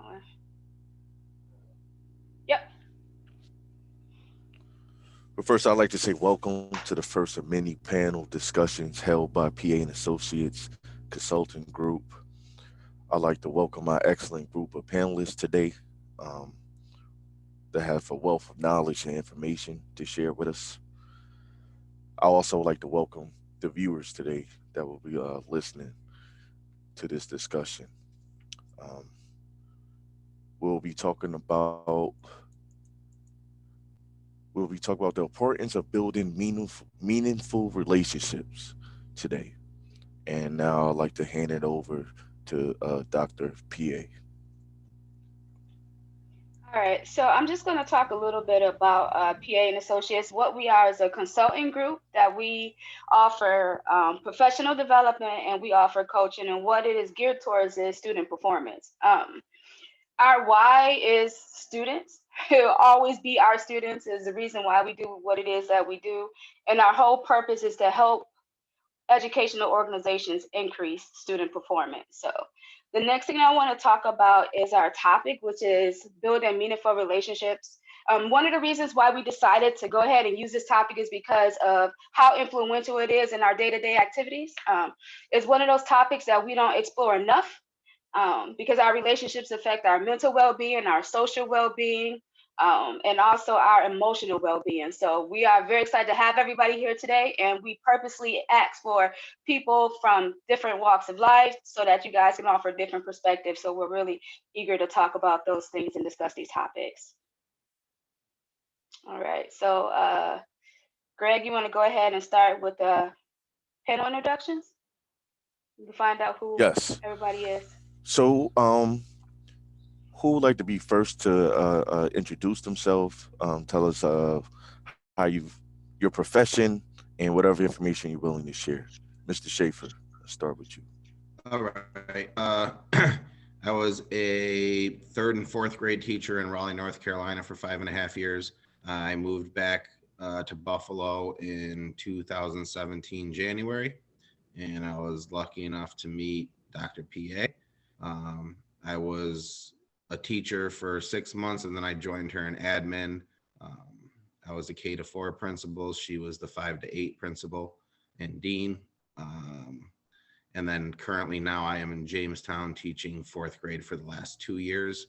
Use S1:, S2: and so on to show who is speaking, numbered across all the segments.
S1: going. Yep.
S2: But first, I'd like to say welcome to the first of many panel discussions held by PA and Associates Consulting Group. I'd like to welcome our excellent group of panelists today um, that have a wealth of knowledge and information to share with us. I also like to welcome the viewers today that will be listening to this discussion. Um, we'll be talking about we'll be talking about the importance of building meaningful relationships today. And now I'd like to hand it over to Dr. PA.
S1: All right. So I'm just going to talk a little bit about PA and Associates. What we are is a consulting group that we offer professional development and we offer coaching. And what it is geared towards is student performance. Our why is students. It'll always be our students is the reason why we do what it is that we do. And our whole purpose is to help educational organizations increase student performance. So the next thing I want to talk about is our topic, which is building meaningful relationships. One of the reasons why we decided to go ahead and use this topic is because of how influential it is in our day-to-day activities. It's one of those topics that we don't explore enough because our relationships affect our mental well-being, our social well-being, and also our emotional well-being. So we are very excited to have everybody here today, and we purposely ask for people from different walks of life so that you guys can offer different perspectives. So we're really eager to talk about those things and discuss these topics. All right. So Greg, you want to go ahead and start with the panel introductions? You can find out who
S2: Yes.
S1: everybody is.
S2: So, who would like to be first to introduce themselves? Tell us how your profession, and whatever information you're willing to share. Mr. Schaefer, let's start with you.
S3: All right. I was a third and fourth grade teacher in Raleigh, North Carolina for 5.5 years. I moved back to Buffalo in 2017, January, and I was lucky enough to meet Dr. PA. I was a teacher for 6 months, and then I joined her in admin. Um, I was a K-4 principal. She was the 5-8 principal and dean. And then currently now I am in Jamestown teaching fourth grade for the last 2 years.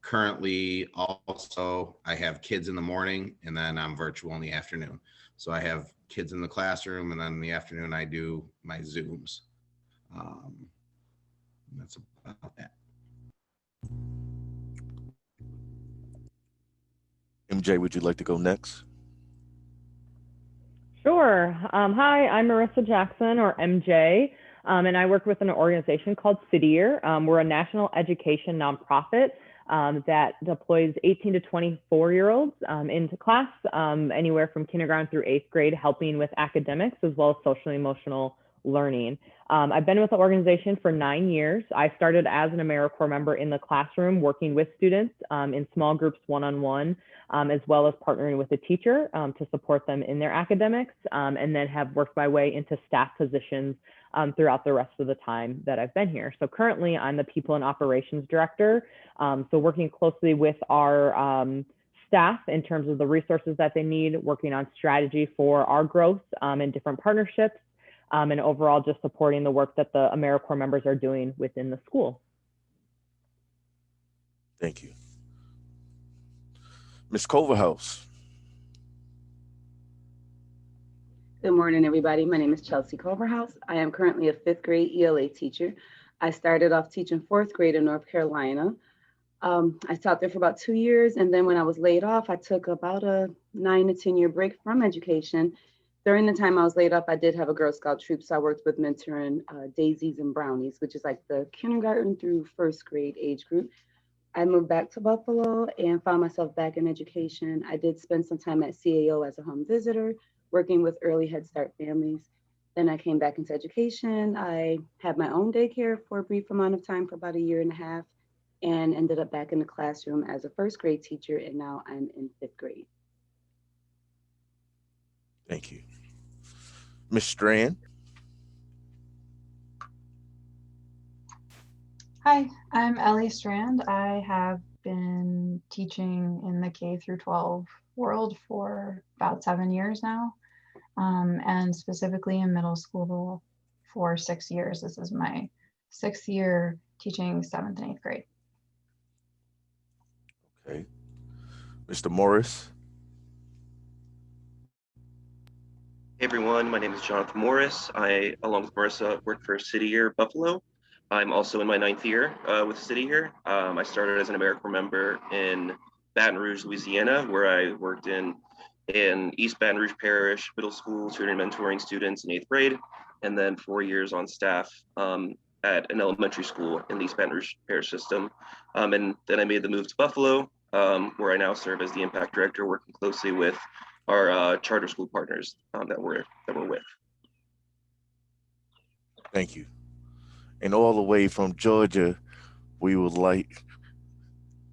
S3: Currently also I have kids in the morning and then I'm virtual in the afternoon. So I have kids in the classroom and then in the afternoon I do my Zooms. That's about that.
S2: MJ, would you like to go next?
S4: Sure. Hi, I'm Marissa Jackson, or MJ, and I work with an organization called City Year. We're a national education nonprofit that deploys 18 to 24-year-olds into class, anywhere from kindergarten through 8th grade, helping with academics as well as social and emotional learning. I've been with the organization for 9 years. I started as an AmeriCorps member in the classroom, working with students in small groups, one-on-one, as well as partnering with a teacher to support them in their academics, and then have worked my way into staff positions throughout the rest of the time that I've been here. So currently I'm the People and Operations Director, so working closely with our staff in terms of the resources that they need, working on strategy for our growth and different partnerships, and overall just supporting the work that the AmeriCorps members are doing within the school.
S2: Thank you. Miss Culverhouse.
S5: Good morning, everybody. My name is Chelsea Culverhouse. I am currently a fifth grade ELA teacher. I started off teaching fourth grade in North Carolina. I taught there for about 2 years, and then when I was laid off, I took about a 9 to 10 year break from education. During the time I was laid off, I did have a Girl Scout troop, so I worked with mentoring Daisies and Brownies, which is like the kindergarten through first grade age group. I moved back to Buffalo and found myself back in education. I did spend some time at CAO as a home visitor, working with early Head Start families. Then I came back into education. I had my own daycare for a brief amount of time for about a year and a half and ended up back in the classroom as a first grade teacher. And now I'm in fifth grade.
S2: Thank you. Miss Strand.
S6: Hi, I'm Ellie Strand. I have been teaching in the K through 12 world for about 7 years now, and specifically in middle school for 6 years. This is my 6th year teaching 7th and 8th grade.
S2: Okay. Mr. Morris.
S7: Hey everyone, my name is Jonathan Morris. I, along with Marissa, work for City Year Buffalo. I'm also in my 9th year with City Year. I started as an AmeriCorps member in Baton Rouge, Louisiana, where I worked in East Baton Rouge Parish Middle School, tutoring and mentoring students in 8th grade, and then 4 years on staff at an elementary school in the East Baton Rouge Parish system. And then I made the move to Buffalo, where I now serve as the Impact Director, working closely with our charter school partners that we're with.
S2: Thank you. And all the way from Georgia, we would like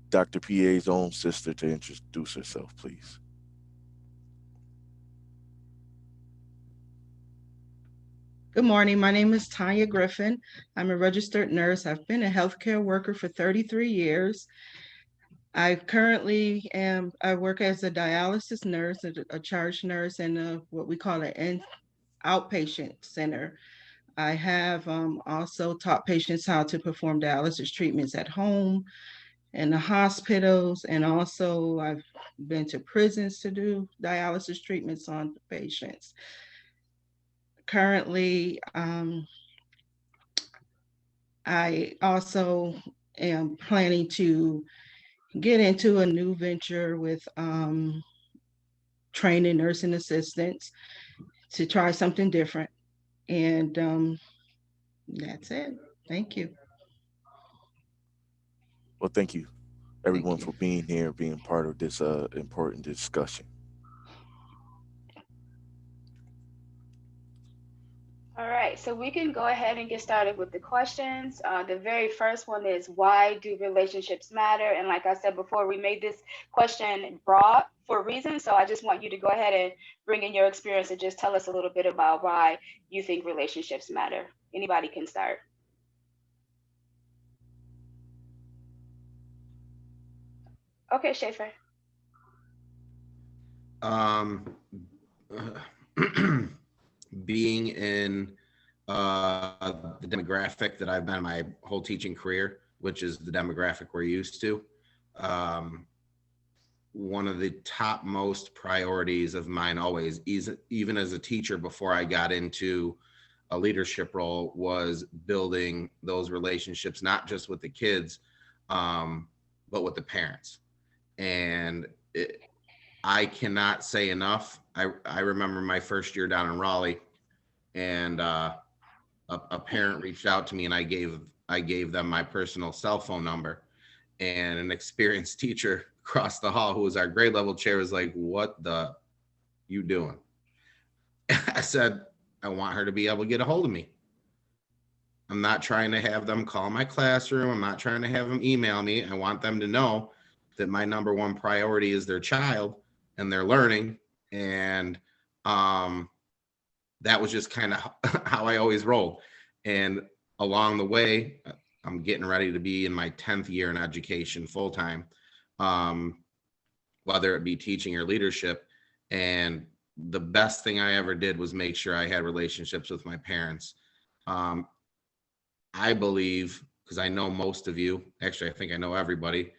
S2: Dr. PA's own sister to introduce herself, please.
S8: Good morning. My name is Tanya Griffin. I'm a registered nurse. I've been a healthcare worker for 33 years. I currently I work as a dialysis nurse, a charge nurse, in what we call an outpatient center. I have also taught patients how to perform dialysis treatments at home, in the hospitals, and also I've been to prisons to do dialysis treatments on patients. Currently, I also am planning to get into a new venture with training nursing assistants to try something different. And that's it. Thank you.
S2: Well, thank you, everyone, for being here, being part of this important discussion.
S1: All right, so we can go ahead and get started with the questions. The very first one is, why do relationships matter? And like I said before, we made this question broad for a reason. So I just want you to go ahead and bring in your experience and just tell us a little bit about why you think relationships matter. Anybody can start. Okay, Schaefer.
S3: Being in the demographic that I've been my whole teaching career, which is the demographic we're used to. One of the topmost priorities of mine always, even as a teacher before I got into a leadership role, was building those relationships, not just with the kids, but with the parents. And I cannot say enough. I remember my first year down in Raleigh, and a parent reached out to me, and I gave them my personal cell phone number, and an experienced teacher across the hall, who was our grade level chair, was like, "What the you doing?" I said, "I want her to be able to get a hold of me. I'm not trying to have them call my classroom. I'm not trying to have them email me. I want them to know that my number one priority is their child and their learning." And that was just kind of how I always rolled. And along the way, I'm getting ready to be in my 10th year in education full time, whether it be teaching or leadership. And the best thing I ever did was make sure I had relationships with my parents. I believe, because I know most of you, actually, I think I know everybody,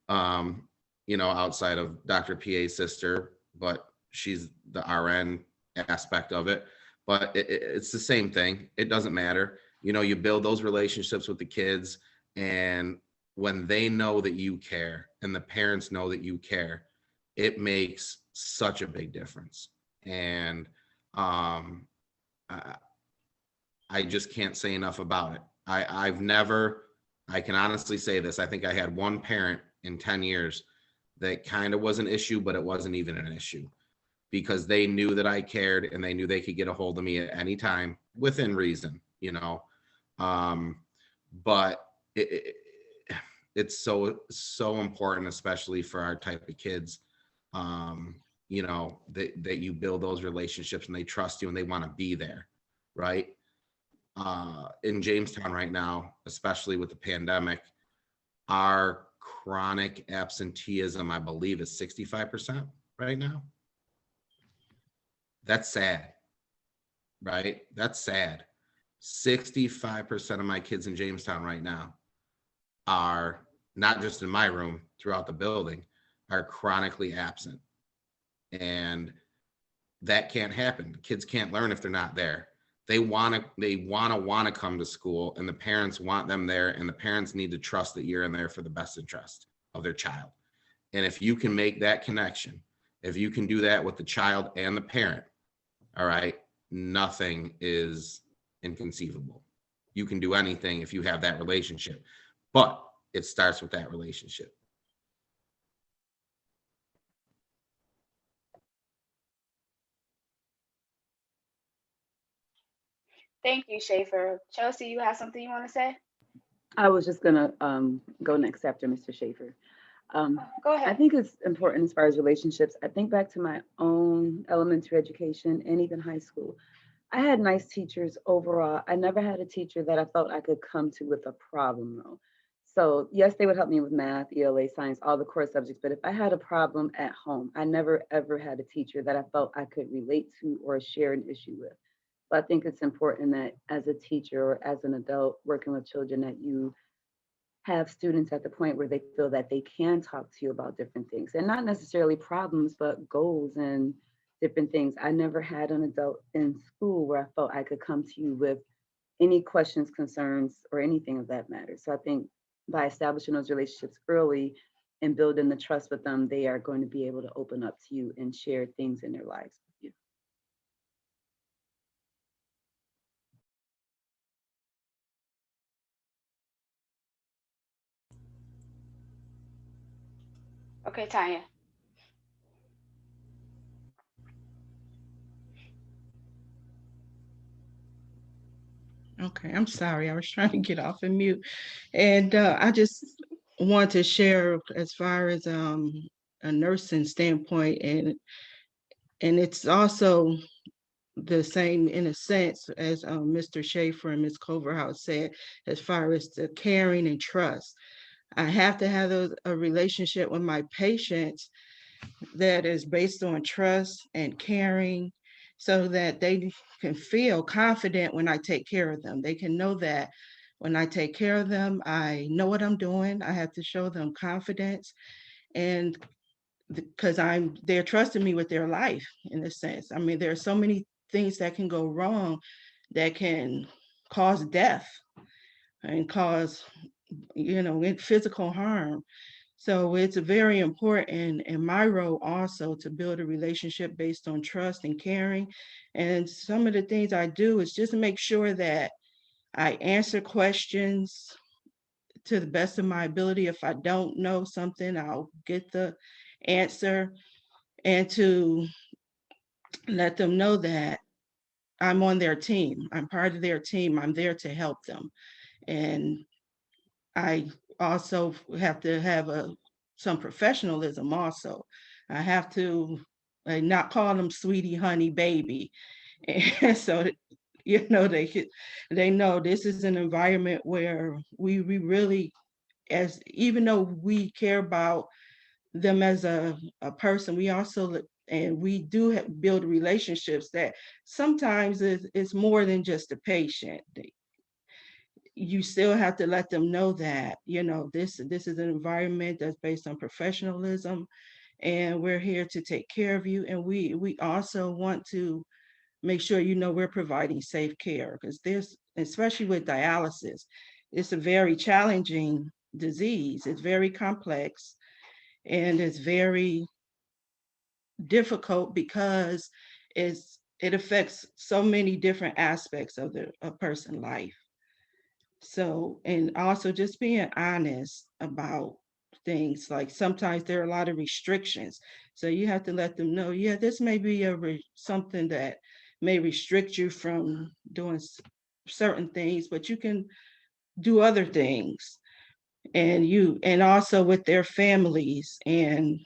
S3: outside of Dr. PA's sister, but she's the RN aspect of it. But it's the same thing. It doesn't matter. You build those relationships with the kids, and when they know that you care and the parents know that you care, it makes such a big difference. And I just can't say enough about it. I can honestly say this. I think I had one parent in 10 years that kind of was an issue, but it wasn't even an issue, because they knew that I cared and they knew they could get a hold of me at any time within reason, but it's so important, especially for our type of kids, that you build those relationships and they trust you and they want to be there. Right. in Jamestown right now, especially with the pandemic, our chronic absenteeism, I believe, is 65% right now. That's sad, right? That's sad. 65% of my kids in Jamestown right now are, not just in my room, throughout the building, are chronically absent. And that can't happen. Kids can't learn if they're not there. They want to come to school, and the parents want them there, and the parents need to trust that you're in there for the best interest of their child. And if you can make that connection, if you can do that with the child and the parent, all right, nothing is inconceivable. You can do anything if you have that relationship, but it starts with that relationship.
S1: Thank you, Schaefer. Chelsea, you have something you want to say?
S5: I was just gonna go next after Mr. Schaefer.
S1: Go
S5: I
S1: ahead.
S5: think it's important as far as relationships. I think back to my own elementary education and even high school. I had nice teachers overall. I never had a teacher that I felt I could come to with a problem though. So yes, they would help me with math, ELA, science, all the core subjects. But if I had a problem at home, I never ever had a teacher that I felt I could relate to or share an issue with. So I think it's important that as a teacher or as an adult working with children that you have students at the point where they feel that they can talk to you about different things and not necessarily problems, but goals and different things. I never had an adult in school where I felt I could come to you with any questions, concerns, or anything of that matter. So I think by establishing those relationships early and building the trust with them, they are going to be able to open up to you and share things in their lives with you.
S1: Okay, Tanya.
S8: Okay, I'm sorry. I was trying to get off and mute. And I just want to share as far as a nursing standpoint, and it's also the same in a sense as Mr. Schaefer and Ms. Culverhouse said, as far as the caring and trust. I have to have a relationship with my patients that is based on trust and caring so that they can feel confident when I take care of them. They can know that when I take care of them, I know what I'm doing. I have to show them confidence, and because they're trusting me with their life in a sense. I mean, there are so many things that can go wrong that can cause death and cause, physical harm. So it's very important in my role also to build a relationship based on trust and caring. And some of the things I do is just make sure that I answer questions to the best of my ability. If I don't know something, I'll get the answer, and to let them know that I'm on their team. I'm part of their team. I'm there to help them. And I also have to have some professionalism also. I have to not call them sweetie, honey, baby. And so that, they know this is an environment where we really, as even though we care about them as a person, we also and we do build relationships that sometimes it's more than just a patient. You still have to let them know that this is an environment that's based on professionalism, and we're here to take care of you. And we also want to make sure we're providing safe care, because there's, especially with dialysis, it's a very challenging disease. It's very complex, and it's very difficult because it affects so many different aspects of a person's life. So, and also just being honest about things. Like sometimes there are a lot of restrictions. So you have to let them know, yeah, this may be something that may restrict you from doing certain things, but you can do other things. And also with their families. And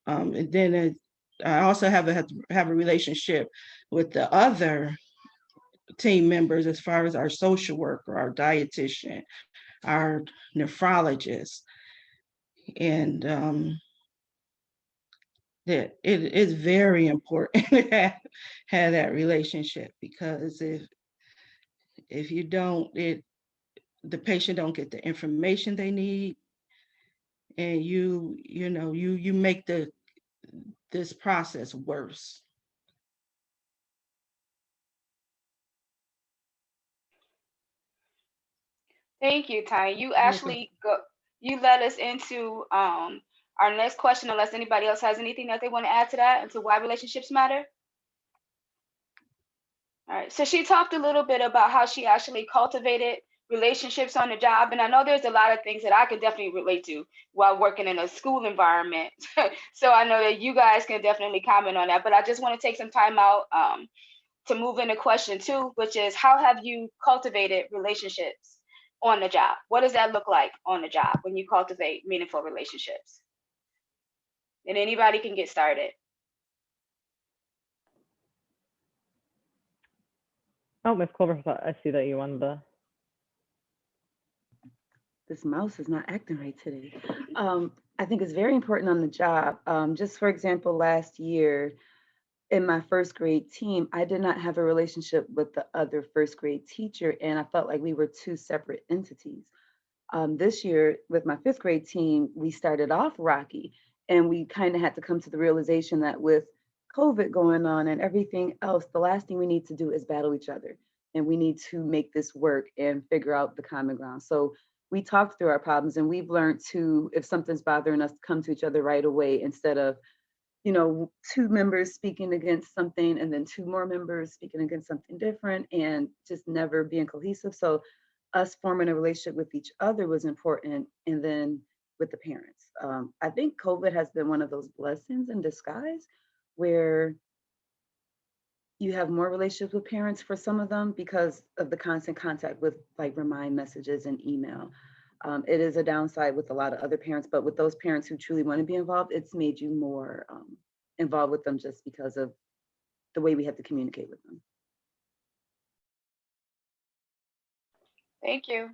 S8: then I also have a relationship with the other team members as far as our social worker, our dietitian, our nephrologist. And that it is very important to have that relationship, because if you don't, the patient don't get the information they need, and you make this process worse.
S1: Thank you, Tanya. You
S8: Welcome.
S1: actually you led us into our next question, unless anybody else has anything that they want to add to that, into why relationships matter. All right. So she talked a little bit about how she actually cultivated relationships on the job. And I know there's a lot of things that I could definitely relate to while working in a school environment. So I know that you guys can definitely comment on that. But I just want to take some time out to move into question 2, which is, how have you cultivated relationships on the job? What does that look like on the job when you cultivate meaningful relationships? And anybody can get started.
S4: Oh, Ms. Culverhouse, I see that you wanted to.
S5: This mouse is not acting right today. I think it's very important on the job. Just for example, last year in my first grade team, I did not have a relationship with the other first grade teacher, and I felt like we were two separate entities. This year with my fifth grade team, we started off rocky, and we kind of had to come to the realization that with COVID going on and everything else, the last thing we need to do is battle each other, and we need to make this work and figure out the common ground. So we talked through our problems, and we've learned to, if something's bothering us, come to each other right away, instead of, you know, 2 members speaking against something and then 2 more members speaking against something different, and just never being cohesive. So us forming a relationship with each other was important. And then with the parents, I think COVID has been one of those blessings in disguise, where you have more relationships with parents for some of them because of the constant contact with like remind messages and email. It is a downside with a lot of other parents, but with those parents who truly want to be involved, it's made you more involved with them, just because of the way we have to communicate with them.
S1: Thank you,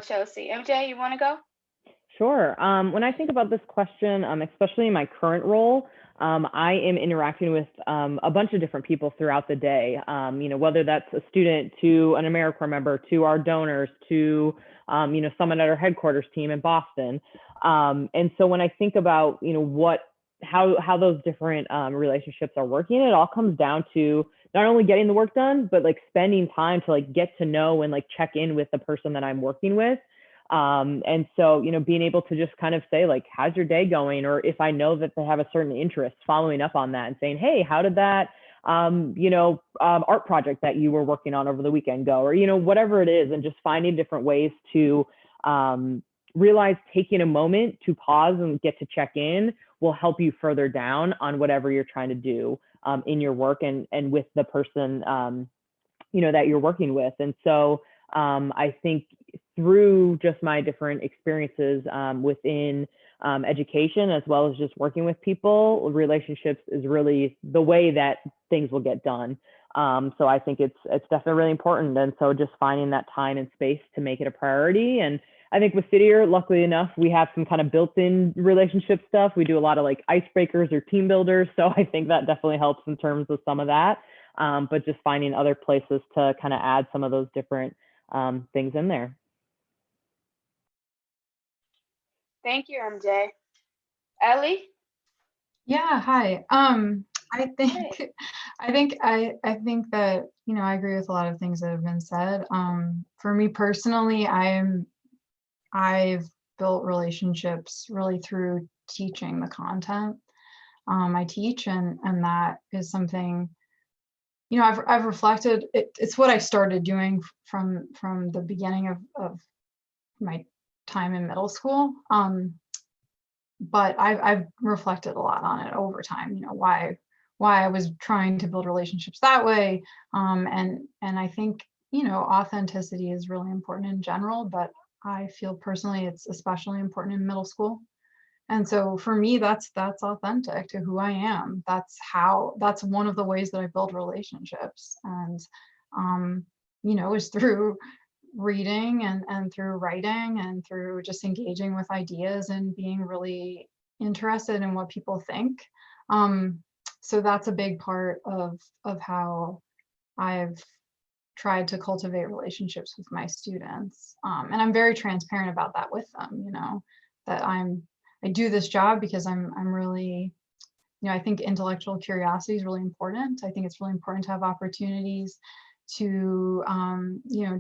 S1: Chelsea. MJ, you want to go?
S4: Sure. When I think about this question, especially in my current role, I am interacting with a bunch of different people throughout the day, whether that's a student to an AmeriCorps member, to our donors, to, someone at our headquarters team in Boston. And so when I think about, how those different relationships are working, it all comes down to not only getting the work done, but like spending time to like get to know and like check in with the person that I'm working with. And so, being able to just kind of say like, how's your day going? Or if I know that they have a certain interest, following up on that and saying, hey, how did that, art project that you were working on over the weekend go? Or, whatever it is, and just finding different ways to realize taking a moment to pause and get to check in will help you further down on whatever you're trying to do in your work and with the person, that you're working with. And so I think through just my different experiences within education, as well as just working with people, relationships is really the way that things will get done. So I think it's definitely really important. And so just finding that time and space to make it a priority. And I think with Citier, luckily enough, we have some kind of built-in relationship stuff. We do a lot of like icebreakers or team builders. So I think that definitely helps in terms of some of that. But just finding other places to kind of add some of those different things in there.
S1: Thank you, MJ. Ellie?
S6: Yeah, hi. I think I think that, I agree with a lot of things that have been said. For me personally, I've built relationships really through teaching the content I teach, and that is something, I've reflected. It's what I started doing from the beginning of my time in middle school. But I've reflected a lot on it over time, why I was trying to build relationships that way. And I think, authenticity is really important in general, but I feel personally it's especially important in middle school. And so for me, that's authentic to who I am. That's one of the ways that I build relationships. And is through reading and through writing and through just engaging with ideas and being really interested in what people think. So that's a big part of how I've tried to cultivate relationships with my students. And I'm very transparent about that with them, that I do this job because I'm really, I think intellectual curiosity is really important. I think it's really important to have opportunities to,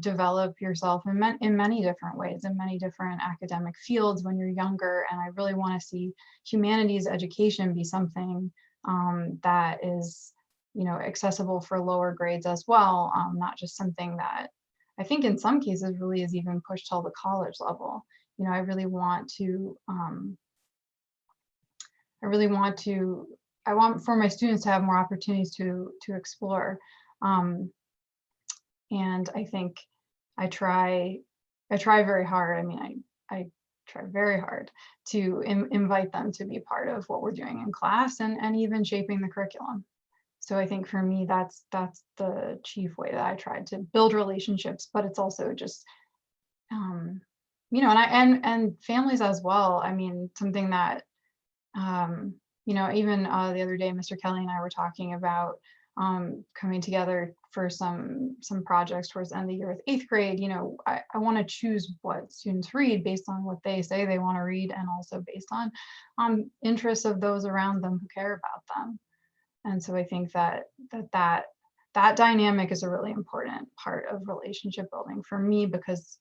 S6: develop yourself in many different ways, in many different academic fields when you're younger. And I really want to see humanities education be something that is, accessible for lower grades as well, not just something that I think in some cases really is even pushed till the college level. I really want to, I want for my students to have more opportunities to explore. And I think I try very hard. I mean, I try very hard to invite them to be part of what we're doing in class and even shaping the curriculum. So I think for me, that's the chief way that I tried to build relationships, but it's also just, and families as well. I mean, something that, even the other day, Mr. Kelly and I were talking about coming together for some projects towards the end of the year with 8th grade. I want to choose what students read based on what they say they want to read, and also based on interests of those around them who care about them. And so I think that dynamic is a really important part of relationship building for me, because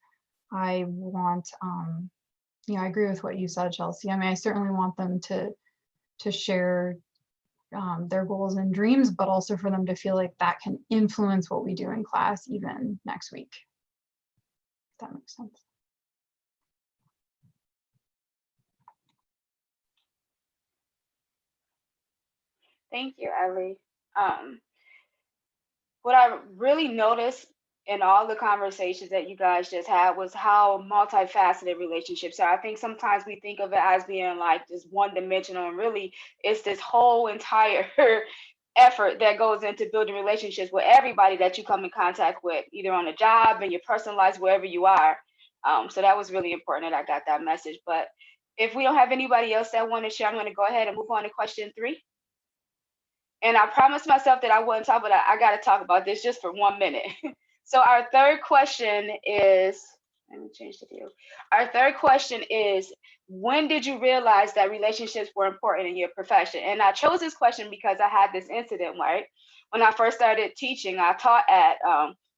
S6: I want, I agree with what you said, Chelsea. I mean, I certainly want them to share their goals and dreams, but also for them to feel like that can influence what we do in class even next week. If that makes sense.
S1: Thank you, Ellie. What I really noticed in all the conversations that you guys just had was how multifaceted relationships are. I think sometimes we think of it as being like just one-dimensional, and really it's this whole entire effort that goes into building relationships with everybody that you come in contact with, either on a job, in your personal lives, wherever you are. So that was really important that I got that message. But if we don't have anybody else that want to share, I'm going to go ahead and move on to question 3. And I promised myself that I wouldn't talk, but I got to talk about this just for 1 minute. So our third question is, let me change the view. Our third question is, when did you realize that relationships were important in your profession? And I chose this question because I had this incident, right? When I first started teaching, I taught at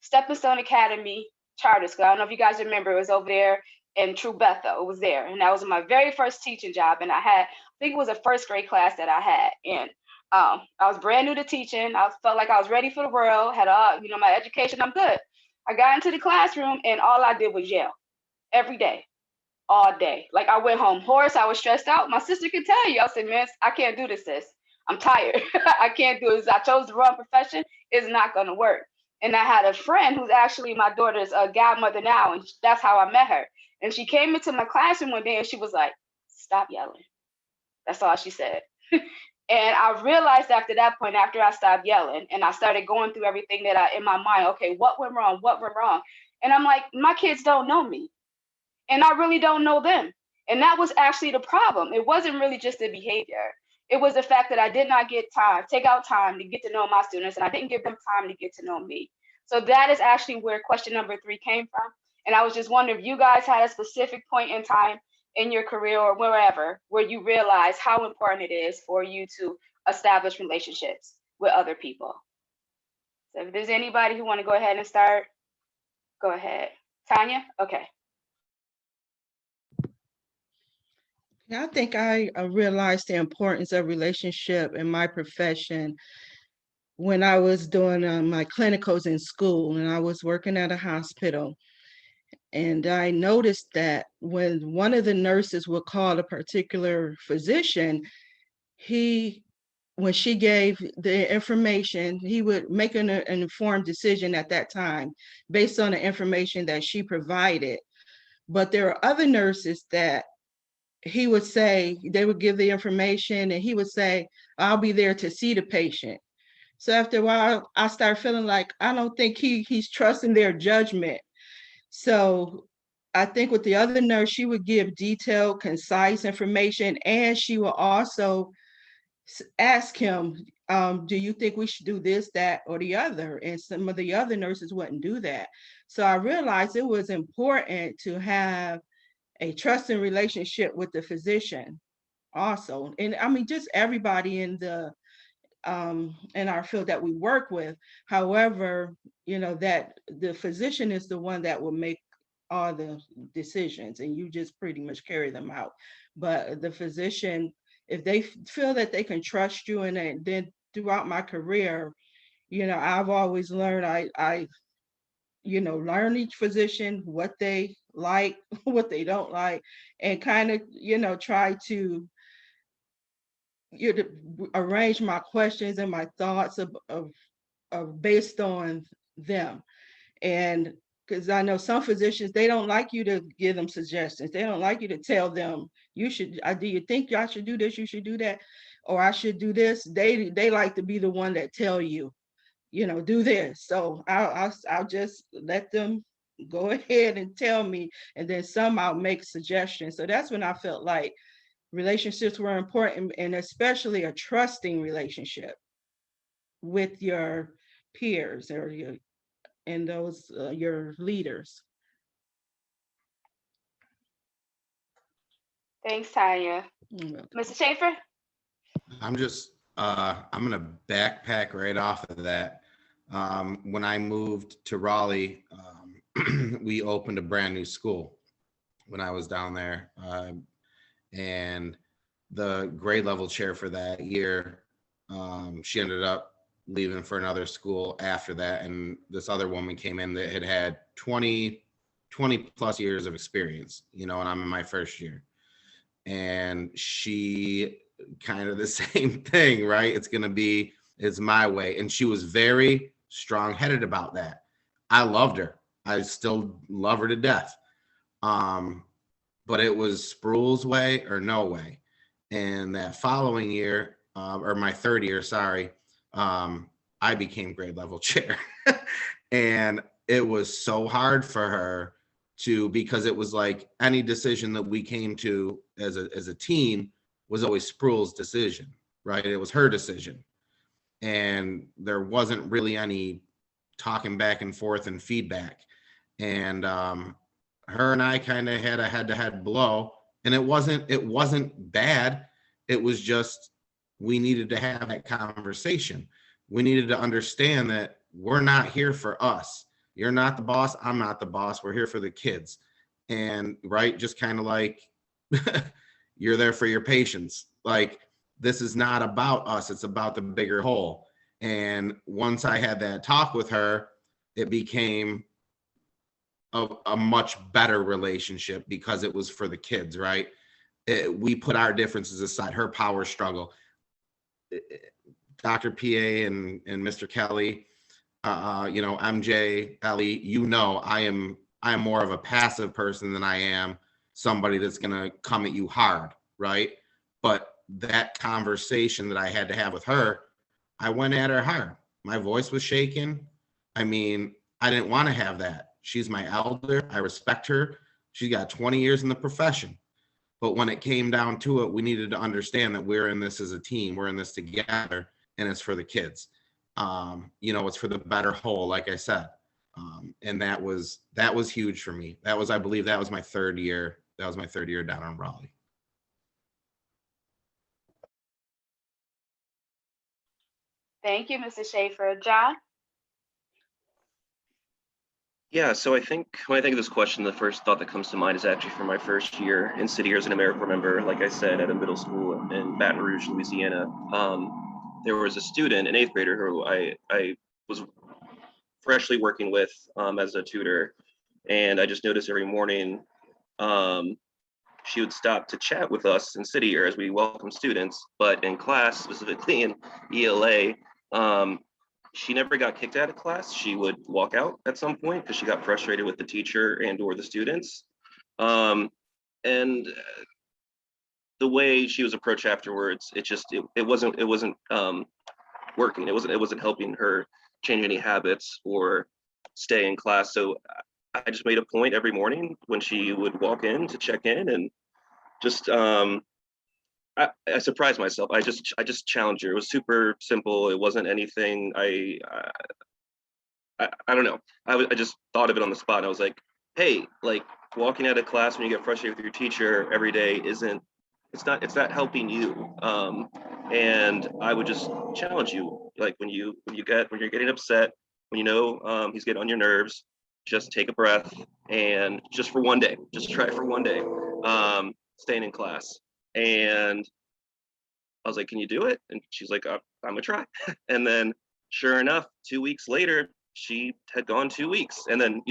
S1: Stepping Stone Academy Charter School. I don't know if you guys remember, it was over there in True Bethel. It was there. And that was my very first teaching job. And I think it was a 1st grade class that I had. And I was brand new to teaching. I felt like I was ready for the world, had my education, I'm good. I got into the classroom and all I did was yell every day, all day. Like I went home hoarse, I was stressed out. My sister could tell you. I said, man, I can't do this, sis. I'm tired. I can't do this. I chose the wrong profession. It's not going to work. And I had a friend who's actually my daughter's godmother now, and that's how I met her. And she came into my classroom one day and she was like, stop yelling. That's all she said. And I realized after that point, after I stopped yelling and I started going through everything that in my mind, okay, what went wrong? What went wrong? And I'm like, my kids don't know me and I really don't know them. And that was actually the problem. It wasn't really just the behavior. It was the fact that I did not take out time to get to know my students, and I didn't give them time to get to know me. So that is actually where question number 3 came from. And I was just wondering if you guys had a specific point in time in your career or wherever where you realize how important it is for you to establish relationships with other people. So if there's anybody who want to go ahead and start, go ahead. Tanya? Okay.
S8: Yeah, I think I realized the importance of relationship in my profession when I was doing my clinicals in school, and I was working at a hospital. And I noticed that when one of the nurses would call a particular physician, when she gave the information, he would make an informed decision at that time based on the information that she provided. But there are other nurses that he would say, they would give the information and he would say, I'll be there to see the patient. So after a while, I started feeling like I don't think he's trusting their judgment. So I think with the other nurse, she would give detailed, concise information, and she will also ask him, do you think we should do this, that, or the other? And some of the other nurses wouldn't do that. So I realized it was important to have a trusting relationship with the physician also. And I mean, just everybody in our field that we work with. However, that the physician is the one that will make all the decisions and you just pretty much carry them out. But the physician, if they feel that they can trust you, and then throughout my career, I've always learned I learn each physician, what they like, what they don't like, and kind of, try to arrange my questions and my thoughts of based on them. And because I know some physicians, they don't like you to give them suggestions. They don't like you to tell them, do you think I should do this? You should do that, or I should do this. They like to be the one that tell you, do this. So I'll just let them go ahead and tell me, and then some I'll make suggestions. So that's when I felt like relationships were important, and especially a trusting relationship with your peers or your leaders.
S1: Thanks, Tanya. Mr. Schaefer?
S3: I'm gonna backpack right off of that. When I moved to Raleigh, we opened a brand new school when I was down there. And the grade level chair for that year, she ended up leaving for another school after that. And this other woman came in that had 20 plus years of experience, and I'm in my first year. And she kind of the same thing, right? It's my way. And she was very strong-headed about that. I loved her. I still love her to death. But it was Spruill's way or no way. And that following year, or my third year, sorry, I became grade level chair. And it was so hard for her because it was like any decision that we came to as a team was always Spruill's decision, right? It was her decision. And there wasn't really any talking back and forth and feedback. And her and I kind of had a head-to-head blow, and it wasn't bad. It was just, we needed to have that conversation. We needed to understand that we're not here for us. You're not the boss. I'm not the boss. We're here for the kids. And right, just kind of like you're there for your patients. Like, this is not about us. It's about the bigger whole. And once I had that talk with her, it became a much better relationship because it was for the kids, right? We put our differences aside, her power struggle. Dr. PA and Mr. Kelly, MJ, Ellie, I am more of a passive person than I am somebody that's going to come at you hard, right? But that conversation that I had to have with her, I went at her hard. My voice was shaking. I mean, I didn't want to have that. She's my elder. I respect her. She got 20 years in the profession. But when it came down to it, we needed to understand that we're in this as a team. We're in this together, and it's for the kids. It's for the better whole, like I said. And that was huge for me. I believe that was my third year. That was my third year down in Raleigh.
S1: Thank you, Mr. Schaefer. John?
S7: Yeah, so I think when I think of this question, the first thought that comes to mind is actually from my first year in City as an AmeriCorps member, like I said, at a middle school in Baton Rouge, Louisiana. There was a student, an 8th grader, who I was freshly working with as a tutor. And I just noticed every morning she would stop to chat with us in City as we welcome students, but in class, specifically in ELA, she never got kicked out of class. She would walk out at some point because she got frustrated with the teacher and or the students. And the way she was approached afterwards, it wasn't working. It wasn't helping her change any habits or stay in class. So I just made a point every morning when she would walk in to check in, and just I surprised myself. I just challenged her. It was super simple. It wasn't anything. I don't know. I just thought of it on the spot. And I was like, hey, like walking out of class when you get frustrated with your teacher every day it's not helping you. And I would just challenge you, like when you're getting upset, when you know he's getting on your nerves, just take a breath and just for one day, just try it for one day, staying in class. And I was like, can you do it? And she's like, I'm gonna try. And then sure enough, 2 weeks later, she had gone 2 weeks and then,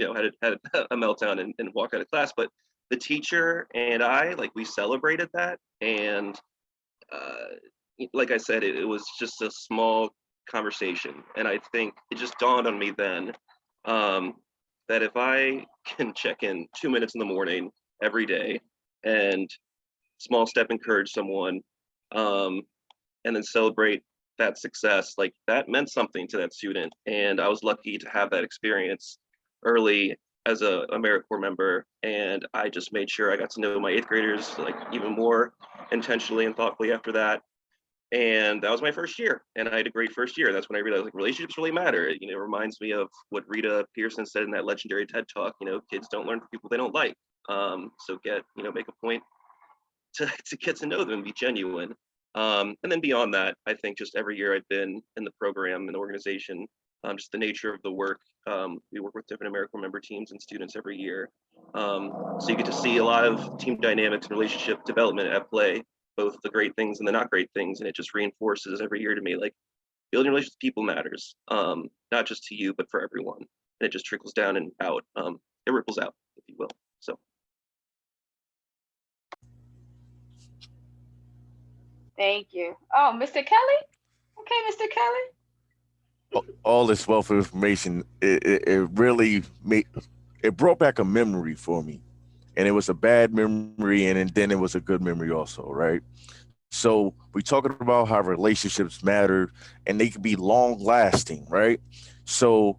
S7: had a meltdown and walked out of class. But the teacher and I, like, we celebrated that. And like I said, it was just a small conversation. And I think it just dawned on me then that if I can check in 2 minutes in the morning every day and small step encourage someone, and then celebrate that success, like that meant something to that student. And I was lucky to have that experience early as a AmeriCorps member. And I just made sure I got to know my 8th graders like even more intentionally and thoughtfully after that. And that was my first year, and I had a great first year. That's when I realized like relationships really matter. It reminds me of what Rita Pearson said in that legendary TED talk. Kids don't learn from people they don't like. So make a point to get to know them and be genuine. And then beyond that, I think just every year I've been in the program and the organization, just the nature of the work. We work with different AmeriCorps member teams and students every year. So you get to see a lot of team dynamics and relationship development at play, both the great things and the not great things. And it just reinforces every year to me, like building relationships with people matters, not just to you, but for everyone. And it just trickles down and out. It ripples out, if you will. So.
S1: Thank you. Oh, Mr. Kelly? Okay, Mr. Kelly.
S2: All this wealth of information, it really it brought back a memory for me. And it was a bad memory, and then it was a good memory also, right? So we talking about how relationships matter and they can be long lasting, right? So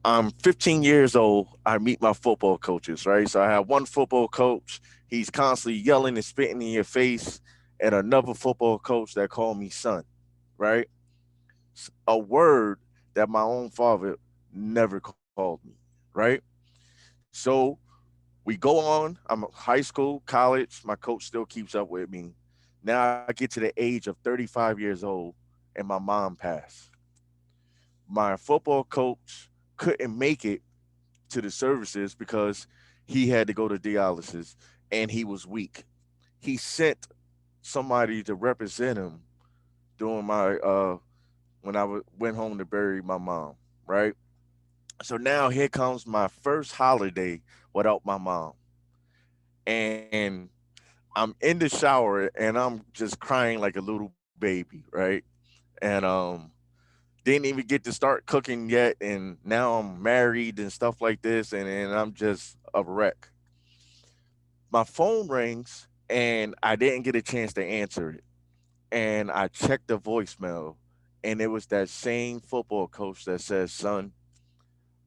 S2: I'm 15 years old. I meet my football coaches, right? So I have one football coach. He's constantly yelling and spitting in your face, and another football coach that called me son, right? A word that my own father never called me, right? So we go on. I'm high school, college. My coach still keeps up with me. Now I get to the age of 35 years old, and my mom passed. My football coach couldn't make it to the services because he had to go to dialysis and he was weak. He sent somebody to represent him during my when went home to bury my mom, right? So now here comes my first holiday without my mom. And I'm in the shower and I'm just crying like a little baby, right? And didn't even get to start cooking yet, and now I'm married and stuff like this, and I'm just a wreck. My phone rings and I didn't get a chance to answer it. And I checked the voicemail, and it was that same football coach that says, son,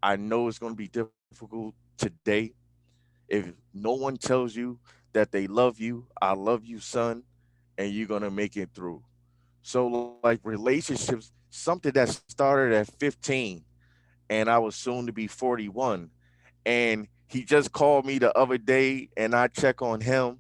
S2: I know it's going to be difficult today. If no one tells you that they love you, I love you, son, and you're going to make it through. So, like relationships, something that started at 15 and I was soon to be 41. And he just called me the other day and I check on him,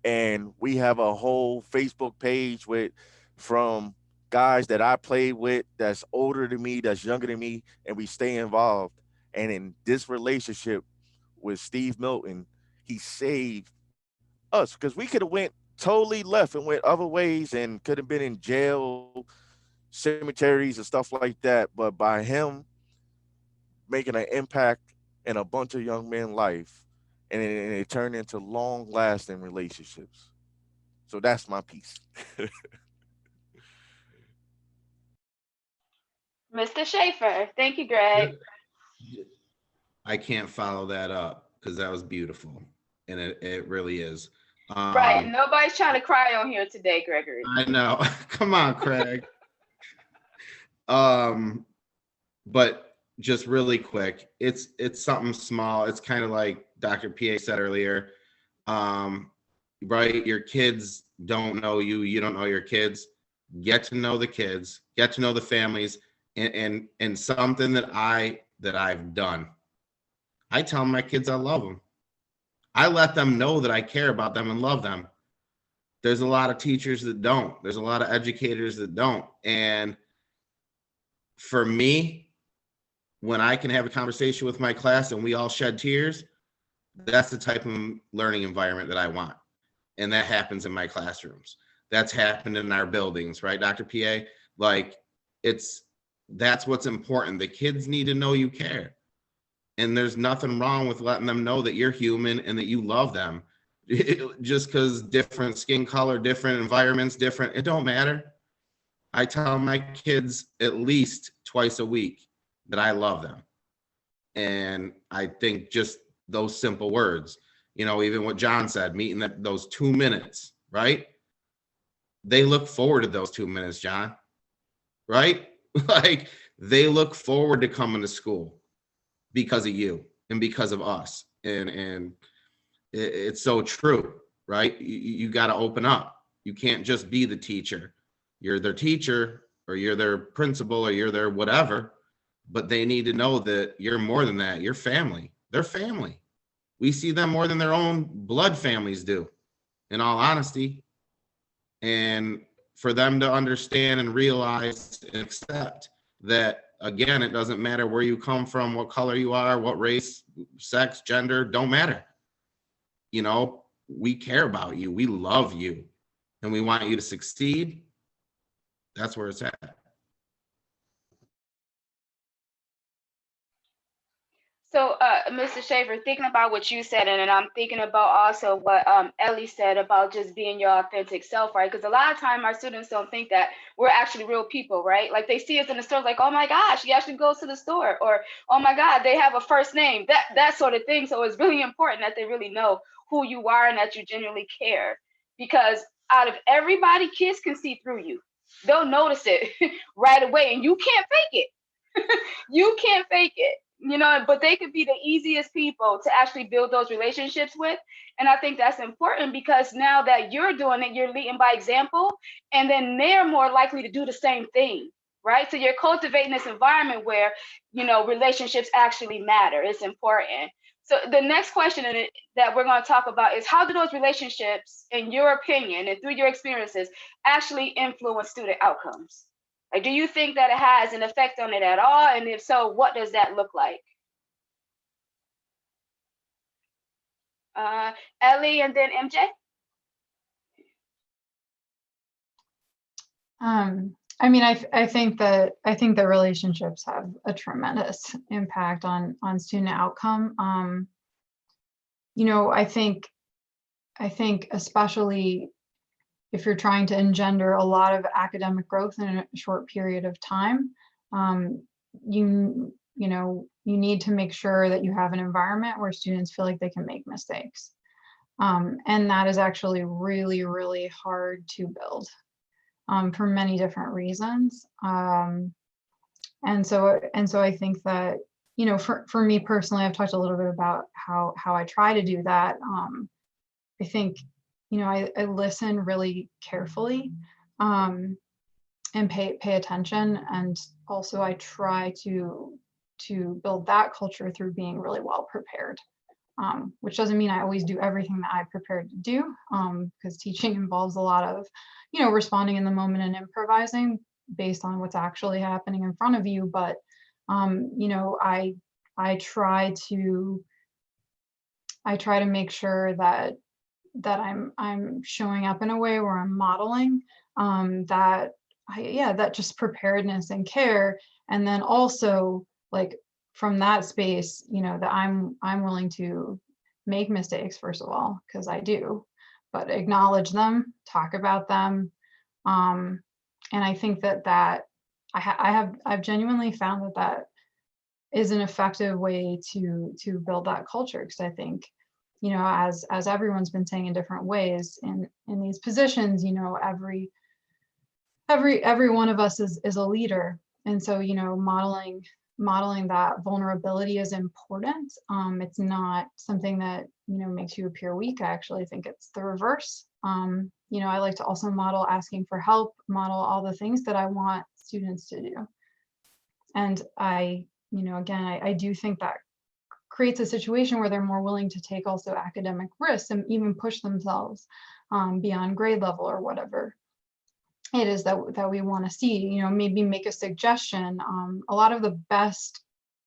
S2: and we have a whole Facebook page with from guys that I played with that's older than me, that's younger than me, and we stay involved. And in this relationship with Steve Milton, he saved us because we could have went totally left and went other ways and could have been in jail, cemeteries, and stuff like that. But by him making an impact in a bunch of young men's life, and it turned into long lasting relationships. So that's my piece.
S1: Mr. Schaefer. Thank you, Greg.
S3: I can't follow that up because that was beautiful, and it really is.
S1: Right. Nobody's trying to cry on here today, Gregory.
S3: I know. Come on, Craig. But just really quick, it's something small. It's kind of like Dr. PA said earlier. Right, your kids don't know you, you don't know your kids. Get to know the kids, get to know the families, and something that I've done. I tell my kids I love them. I let them know that I care about them and love them. There's a lot of teachers that don't. There's a lot of educators that don't. And for me, when I can have a conversation with my class and we all shed tears, that's the type of learning environment that I want. And that happens in my classrooms. That's happened in our buildings, right, Dr. PA? Like, that's what's important. The kids need to know you care. And there's nothing wrong with letting them know that you're human and that you love them. Just because different skin color, different environments, different, it don't matter. I tell my kids at least twice a week that I love them. And I think just those simple words, you know, even what John said, meeting those 2 minutes, right? They look forward to those 2 minutes, John, right? Like, they look forward to coming to school because of you and because of us. And it's so true, right? You got to open up. You can't just be the teacher. You're their teacher, or you're their principal, or you're their whatever, but they need to know that you're more than that. You're family. They're family. We see them more than their own blood families do, in all honesty. And for them to understand and realize and accept that, again, it doesn't matter where you come from, what color you are, what race, sex, gender, don't matter. You know, we care about you. We love you. And we want you to succeed. That's where it's at.
S1: So, Mr. Schaefer, thinking about what you said, and then I'm thinking about also what Ellie said about just being your authentic self, right? Because a lot of time our students don't think that we're actually real people, right? Like, they see us in the store, like, oh my gosh, she actually goes to the store, or oh my God, they have a first name, that sort of thing. So it's really important that they really know who you are and that you genuinely care. Because out of everybody, kids can see through you. They'll notice it right away, and you can't fake it. You can't fake it. You know, but they could be the easiest people to actually build those relationships with. And I think that's important, because now that you're doing it, you're leading by example, and then they're more likely to do the same thing, right? So you're cultivating this environment where, you know, relationships actually matter. It's important. So the next question that we're going to talk about is, how do those relationships, in your opinion and through your experiences, actually influence student outcomes? Like, do you think that it has an effect on it at all? And if so, what does that look like? Ellie, and then MJ?
S6: I mean, I think that relationships have a tremendous impact on student outcome. You know, I think especially if you're trying to engender a lot of academic growth in a short period of time, you need to make sure that you have an environment where students feel like they can make mistakes. And that is actually really, really hard to build for many different reasons. And so I think that, you know, for me personally, I've talked a little bit about how I try to do that. I think, you know, I listen really carefully and pay attention. And also I try to build that culture through being really well prepared, which doesn't mean I always do everything that I prepared to do, because teaching involves a lot of, you know, responding in the moment and improvising based on what's actually happening in front of you. But, you know, I try to make sure that I'm showing up in a way where I'm modeling that just preparedness and care. And then also, like, from that space, you know, that I'm willing to make mistakes, first of all, because I do, but acknowledge them, talk about them. And I think that I've genuinely found that is an effective way to build that culture. Because I think, you know, as everyone's been saying in different ways in these positions, you know, every one of us is a leader. And so, modeling that vulnerability is important. It's not something that, makes you appear weak. I actually think it's the reverse. I like to also model asking for help, model all the things that I want students to do. And again, I do think that creates a situation where they're more willing to take also academic risks and even push themselves beyond grade level or whatever it is that we want to see. Maybe make a suggestion. A lot of the best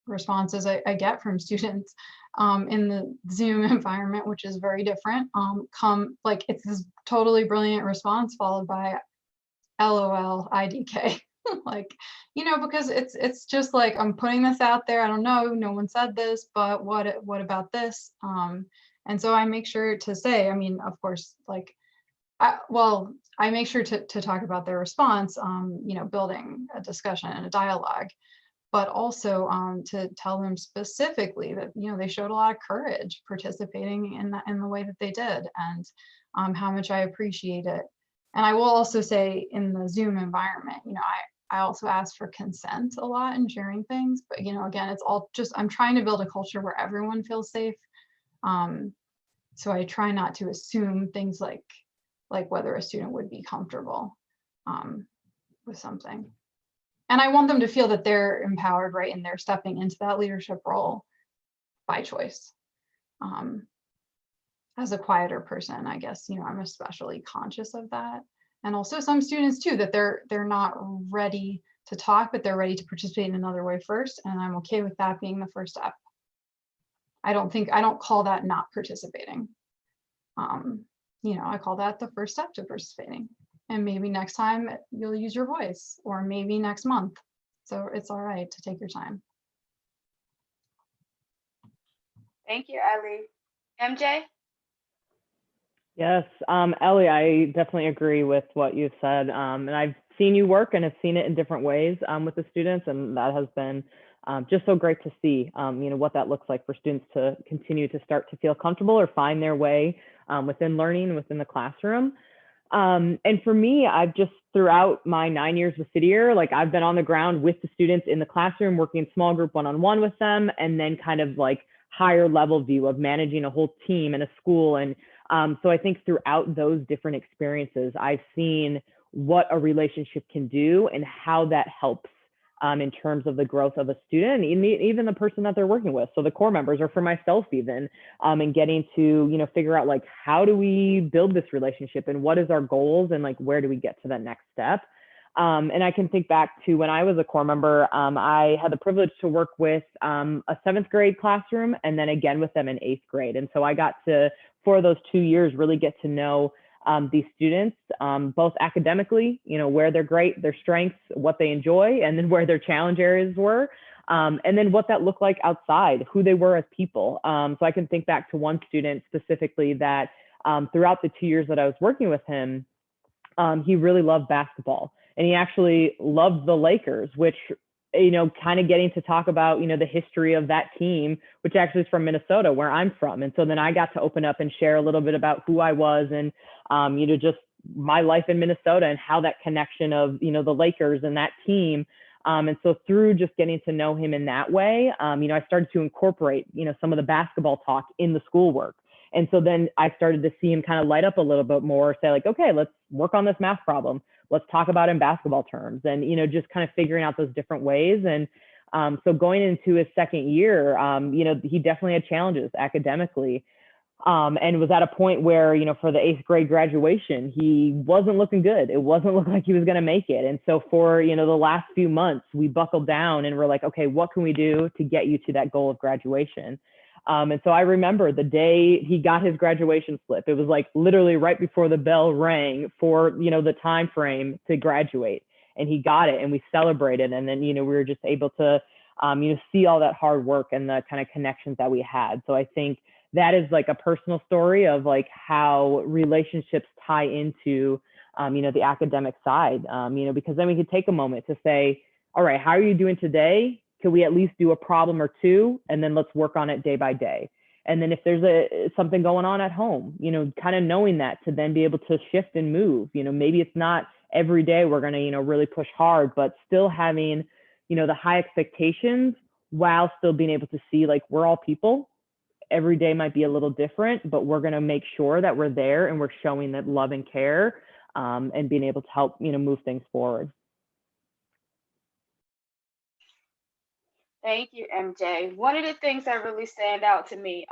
S6: responses I get from students in the Zoom environment, which is very different, come like it's this totally brilliant response followed by LOL IDK. Like, because it's just like, I'm putting this out there. I don't know, no one said this, but what about this? And so I make sure to say, of course, like, I make sure to talk about their response, building a discussion and a dialogue, but also to tell them specifically that, they showed a lot of courage participating in the way that they did, and how much I appreciate it. And I will also say, in the Zoom environment, I also ask for consent a lot in sharing things, but again, it's all just, I'm trying to build a culture where everyone feels safe. So I try not to assume things like whether a student would be comfortable with something. And I want them to feel that they're empowered, right? And they're stepping into that leadership role by choice. As a quieter person, I guess, I'm especially conscious of that. And also some students too, that they're not ready to talk, but they're ready to participate in another way first. And I'm okay with that being the first step. I don't call that not participating. I call that the first step to participating. And maybe next time you'll use your voice, or maybe next month. So it's all right to take your time.
S1: Thank you, Ellie. MJ?
S4: Yes, Ellie, I definitely agree with what you said. And I've seen you work and have seen it in different ways with the students. And that has been just so great to see, what that looks like for students to continue to start to feel comfortable or find their way within learning, within the classroom. And for me, I've just, throughout my 9 years with City Year, like, I've been on the ground with the students in the classroom, working small group one-on-one with them, and then kind of like higher level view of managing a whole team in a school. And so I think throughout those different experiences, I've seen what a relationship can do and how that helps in terms of the growth of a student, and even the person that they're working with. So the core members, or for myself even, and getting to, figure out, like, how do we build this relationship, and what is our goals, and like, where do we get to that next step? And I can think back to when I was a core member, I had the privilege to work with a 7th grade classroom, and then again with them in 8th grade. And so I got to, for those 2 years, really get to know these students, both academically, where they're great, their strengths, what they enjoy, and then where their challenge areas were, and then what that looked like outside, who they were as people. So I can think back to one student specifically that throughout the 2 years that I was working with him, he really loved basketball, and he actually loved the Lakers, which, kind of getting to talk about, the history of that team, which actually is from Minnesota, where I'm from. And so then I got to open up and share a little bit about who I was, and, just my life in Minnesota, and how that connection of, the Lakers and that team. And so through just getting to know him in that way, I started to incorporate, some of the basketball talk in the schoolwork. And so then I started to see him kind of light up a little bit more, say like, okay, let's work on this math problem. Let's talk about it in basketball terms, and, just kind of figuring out those different ways. And so going into his 2nd year, he definitely had challenges academically, and was at a point where, for the 8th grade graduation, he wasn't looking good. It wasn't looking like he was going to make it. And so for, the last few months, we buckled down and we're like, okay, what can we do to get you to that goal of graduation? And so I remember the day he got his graduation slip, it was like literally right before the bell rang for, the time frame to graduate, and he got it, and we celebrated. And then, we were just able to, see all that hard work and the kind of connections that we had. So I think that is like a personal story of like how relationships tie into, the academic side, because then we could take a moment to say, all right, how are you doing today? Could we at least do a problem or two, and then let's work on it day by day? And then if there's something going on at home, kind of knowing that, to then be able to shift and move. Maybe it's not every day we're going to, really push hard, but still having the high expectations while still being able to see like we're all people. Every day might be a little different, but we're going to make sure that we're there and we're showing that love and care, and being able to help, move things forward.
S1: Thank you, MJ. One of the things that really stand out to me,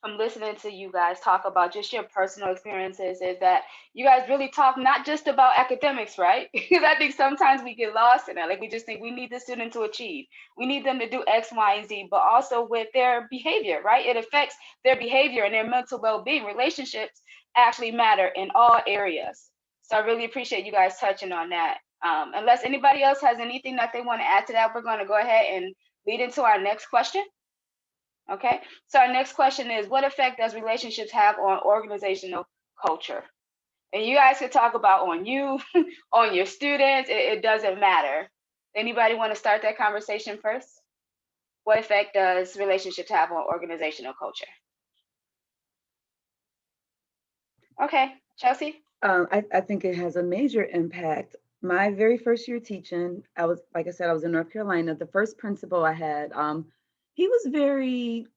S1: from listening to you guys talk about just your personal experiences, is that you guys really talk not just about academics, right? Because I think sometimes we get lost in that. Like we just think we need the student to achieve. We need them to do X, Y, and Z, but also with their behavior, right? It affects their behavior and their mental well-being. Relationships actually matter in all areas. So I really appreciate you guys touching on that. Unless anybody else has anything that they want to add to that, we're going to go ahead and lead into our next question. Okay, so our next question is, what effect does relationships have on organizational culture? And you guys could talk about on you, on your students, it doesn't matter. Anybody want to start that conversation first? What effect does relationships have on organizational culture? Okay, Chelsea?
S5: I think it has a major impact. My very first year teaching, like I said, I was in North Carolina. The first principal I had, he was very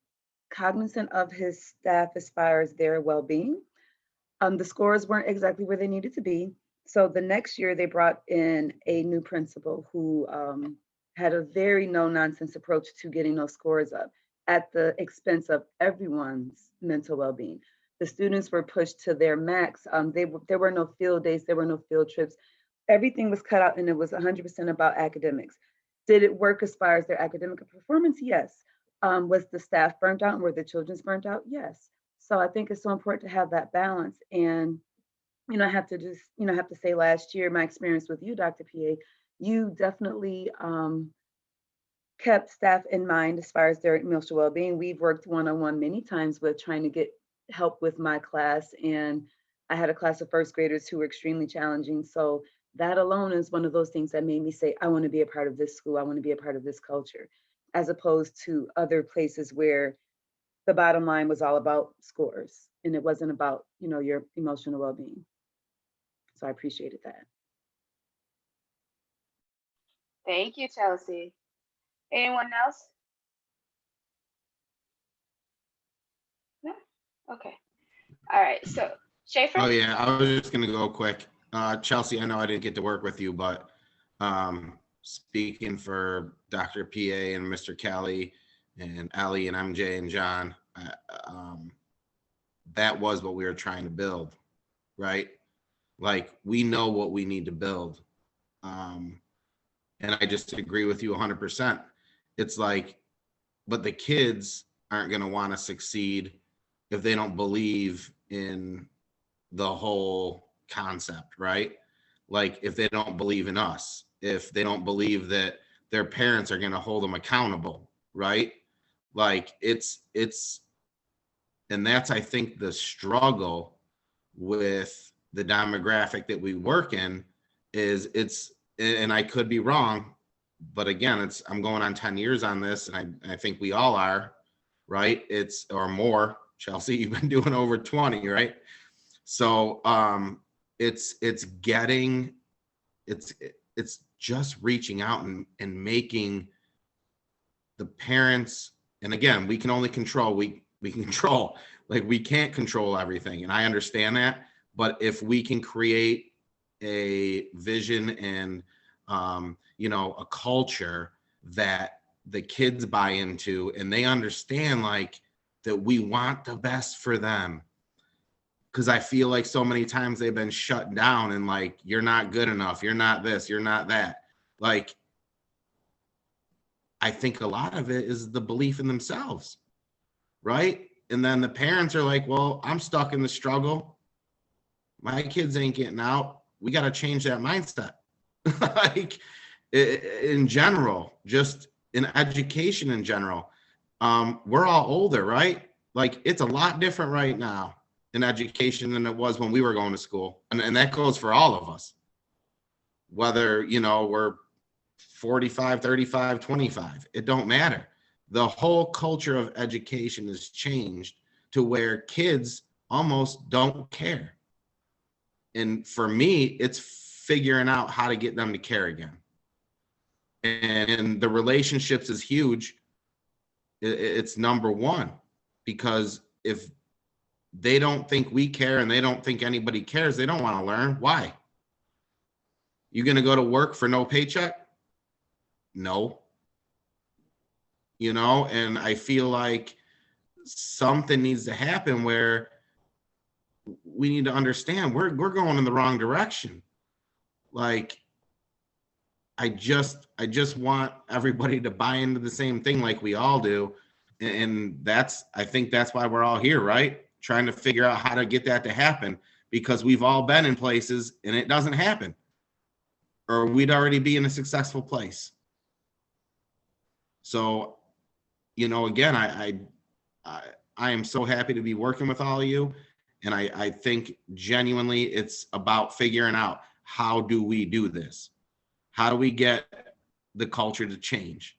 S5: cognizant of his staff as far as their well-being. The scores weren't exactly where they needed to be. So the next year they brought in a new principal who had a very no-nonsense approach to getting those scores up at the expense of everyone's mental well-being. The students were pushed to their max. There were no field days, there were no field trips. Everything was cut out and it was 100% about academics. Did it work as far as their academic performance? Yes. Was the staff burnt out and were the children's burnt out? Yes. So I think it's so important to have that balance. And, I have to just, have to say last year, my experience with you, Dr. PA, you definitely kept staff in mind as far as their emotional well-being. We've worked one-on-one many times with trying to get help with my class. And I had a class of first graders who were extremely challenging. So that alone is one of those things that made me say, I want to be a part of this school. I want to be a part of this culture, as opposed to other places where the bottom line was all about scores and it wasn't about, your emotional well-being. So I appreciated that.
S1: Thank you, Chelsea. Anyone else? No? Okay. All right. So, Schaefer?
S3: Oh, yeah. I was just going to go quick. Chelsea, I know I didn't get to work with you, but speaking for Dr. PA and Mr. Kelly and Ellie and MJ and John, that was what we were trying to build, right? Like, we know what we need to build. And I just agree with you 100%. It's like, but the kids aren't going to want to succeed if they don't believe in the whole concept, right? Like, if they don't believe in us, if they don't believe that their parents are going to hold them accountable, right? Like, and that's, I think, the struggle with the demographic that we work in is and I could be wrong, but again, I'm going on 10 years on this, and I think we all are, right? Or more. Chelsea, you've been doing over 20, right? So it's just reaching out and making the parents, and again, we can only control, we can control, like, we can't control everything. And I understand that, but if we can create a vision and a culture that the kids buy into, and they understand, like, that we want the best for them. Because I feel like so many times they've been shut down and like, you're not good enough, you're not this, you're not that. Like, I think a lot of it is the belief in themselves, right? And then the parents are like, well, I'm stuck in the struggle. My kids ain't getting out. We got to change that mindset. Like, in general, just in education in general, we're all older, right? Like, it's a lot different right now in education than it was when we were going to school. And that goes for all of us, whether, we're 45, 35, 25, it don't matter. The whole culture of education has changed to where kids almost don't care. And for me, it's figuring out how to get them to care again. And the relationships is huge. It's number one, because if they don't think we care and they don't think anybody cares, they don't want to learn. Why? You going to go to work for no paycheck? No. You know, and I feel like something needs to happen where we need to understand we're going in the wrong direction. Like, I just want everybody to buy into the same thing like we all do. And I think that's why we're all here, right? Trying to figure out how to get that to happen, because we've all been in places and it doesn't happen, or we'd already be in a successful place. So, you know, again, I am so happy to be working with all of you. And I think genuinely it's about figuring out, how do we do this? How do we get the culture to change?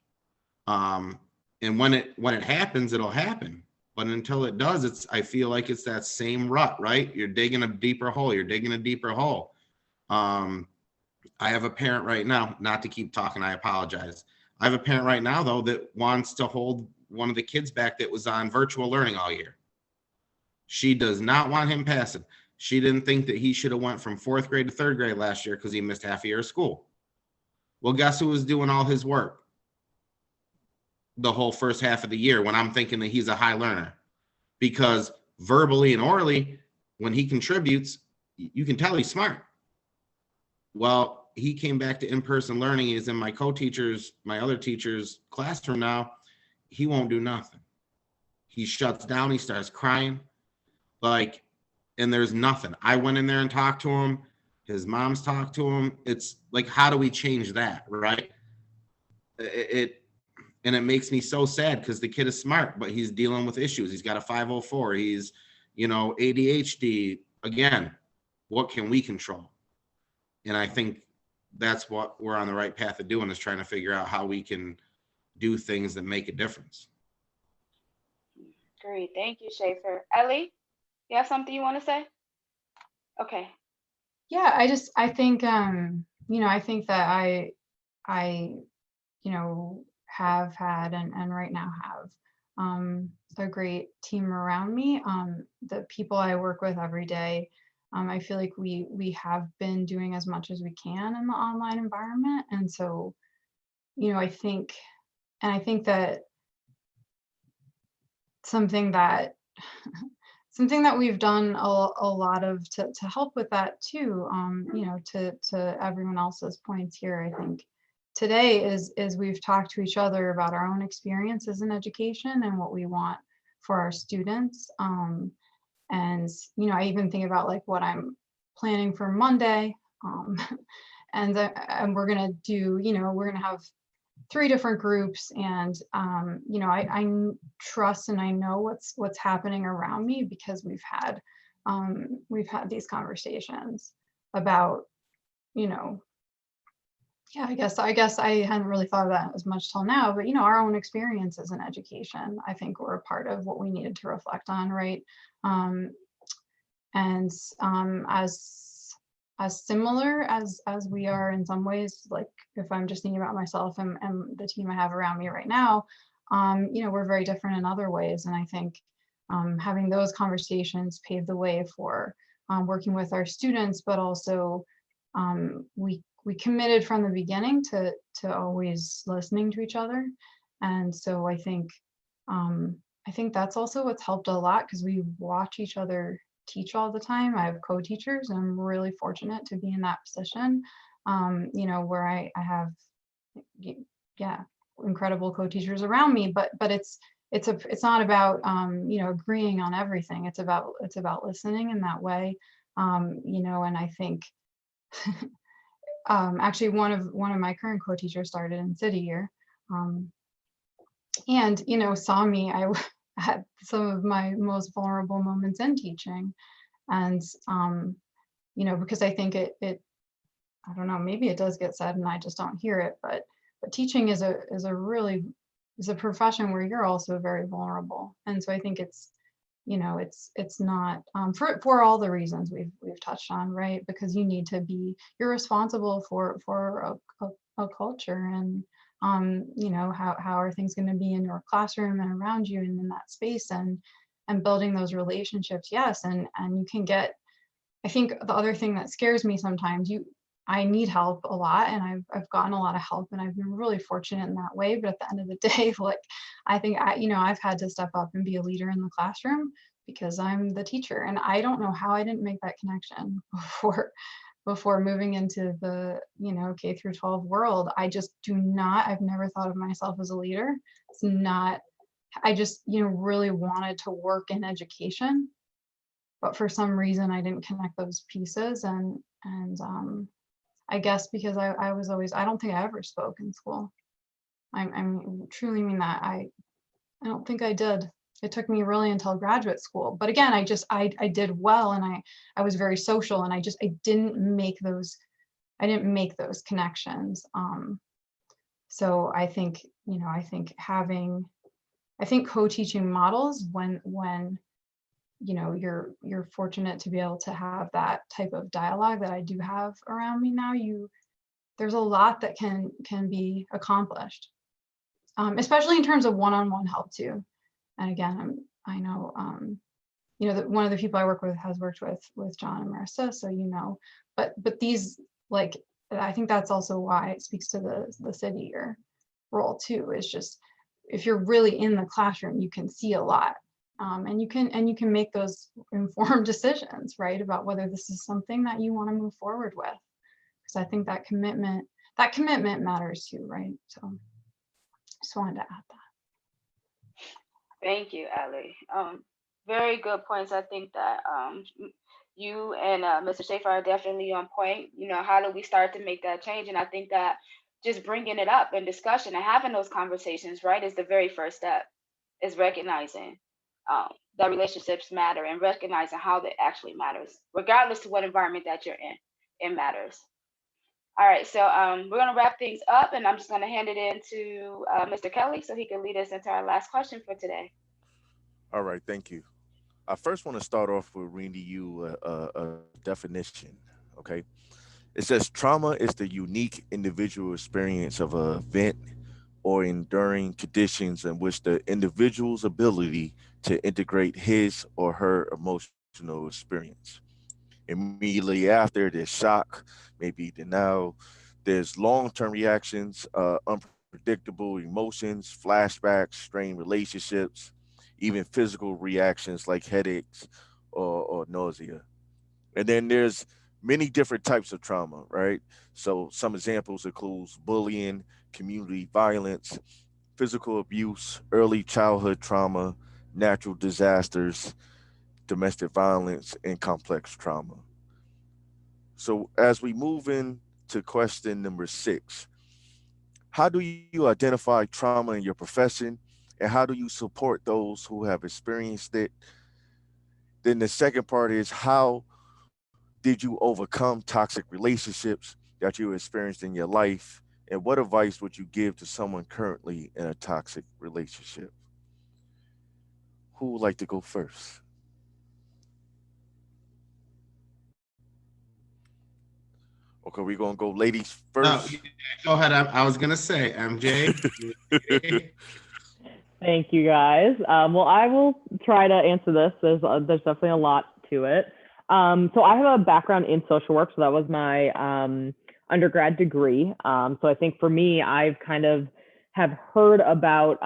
S3: And when it happens, it'll happen. But until it does, I feel like it's that same rut, right? You're digging a deeper hole. You're digging a deeper hole. I have a parent right now, not to keep talking, I apologize. I have a parent right now, though, that wants to hold one of the kids back that was on virtual learning all year. She does not want him passing. She didn't think that he should have went from 4th grade to 3rd grade last year because he missed half a year of school. Well, guess who was doing all his work the whole first half of the year, when I'm thinking that he's a high learner? Because verbally and orally, when he contributes, you can tell he's smart. Well, he came back to in-person learning. He's in my other teacher's classroom now. He won't do nothing. He shuts down. He starts crying. Like, and there's nothing. I went in there and talked to him. His mom's talked to him. It's like, how do we change that, right? And it makes me so sad, because the kid is smart, but he's dealing with issues. He's got a 504. He's, you know, ADHD. Again, what can we control? And I think that's what we're on the right path of doing, is trying to figure out how we can do things that make a difference.
S1: Great. Thank you, Schaefer. Ellie, you have something you want to say? Okay.
S6: Yeah, I think, you know, I think that I, you know, have had and right now have a great team around me. The people I work with every day, I feel like we have been doing as much as we can in the online environment. And so, you know, I think that something that we've done a lot of to help with that too, you know, to everyone else's points here, I think today is we've talked to each other about our own experiences in education and what we want for our students. And, you know, I even think about like what I'm planning for Monday. And we're going to do, you know, we're going to have 3 different groups, and you know, I trust and I know what's happening around me, because we've had these conversations about, you know, yeah, I guess I hadn't really thought of that as much till now, but you know, our own experiences in education, I think, were a part of what we needed to reflect on, right? And as similar as we are in some ways, like if I'm just thinking about myself and the team I have around me right now, you know, we're very different in other ways. And I think having those conversations paved the way for working with our students, but also we committed from the beginning to always listening to each other. And so I think that's also what's helped a lot, because we watch each other teach all the time. I have co-teachers, and I'm really fortunate to be in that position, you know, where I have, yeah, incredible co-teachers around me, but it's not about, you know, agreeing on everything. It's about listening in that way, you know. And I think actually one of my current co-teachers started in City Year, and, you know, saw me, I had some of my most vulnerable moments in teaching. And, you know, because I think it, I don't know, maybe it does get said and I just don't hear it, but teaching is a profession where you're also very vulnerable. And so I think it's it's not for all the reasons we've touched on, right? Because you're responsible for a culture, and how are things going to be in your classroom and around you and in that space, and building those relationships. Yes, and you can get. I think the other thing that scares me sometimes, I need help a lot, and I've gotten a lot of help, and I've been really fortunate in that way. But at the end of the day, like, I think I've had to step up and be a leader in the classroom because I'm the teacher, and I don't know how I didn't make that connection before moving into the K through 12 world. I've never thought of myself as a leader. It's not. I just really wanted to work in education, but for some reason I didn't connect those pieces, and I guess because I was always, I don't think I ever spoke in school. I truly mean that. I don't think I did. It took me really until graduate school. But again, I did well, and I was very social, and I didn't make those connections. So I think co-teaching models, when you're fortunate to be able to have that type of dialogue that I do have around me now, there's a lot that can be accomplished, especially in terms of one-on-one help too. And again, I know that one of the people I work with has worked with John and Marissa, so but these, like, I think that's also why it speaks to the city year role too, is just, if you're really in the classroom, you can see a lot. And you can make those informed decisions, right, about whether this is something that you want to move forward with. Because I think that commitment matters too, right? So just wanted to add that.
S1: Thank you, Ellie. Very good points. I think that you and Mr. Schaefer are definitely on point. How do we start to make that change? And I think that just bringing it up in discussion and having those conversations, right, is the very first step, is recognizing that relationships matter and recognizing how that actually matters, regardless to what environment that you're in. It matters. All right, so we're going to wrap things up, and I'm just going to hand it in to Mr. Kelly so he can lead us into our last question for today.
S2: All right, thank you. I first want to start off with reading you a definition. Okay, it says trauma is the unique individual experience of an event or enduring conditions in which the individual's ability to integrate his or her emotional experience. Immediately after, there's shock, maybe denial. There's long-term reactions, unpredictable emotions, flashbacks, strained relationships, even physical reactions like headaches or nausea. And then there's many different types of trauma, right? So some examples includes bullying, community violence, physical abuse, early childhood trauma, natural disasters, domestic violence, and complex trauma. So as we move into question number 6, how do you identify trauma in your profession, and how do you support those who have experienced it? Then the second part is, how did you overcome toxic relationships that you experienced in your life? And what advice would you give to someone currently in a toxic relationship? Who would like to go first? Okay, we're gonna go ladies
S3: No,
S2: first.
S3: go ahead. I was gonna say, MJ.
S4: Thank you, guys. Well, I will try to answer this. There's definitely a lot to it. So I have a background in social work, so that was my undergrad degree. So I think for me, I've kind of have heard about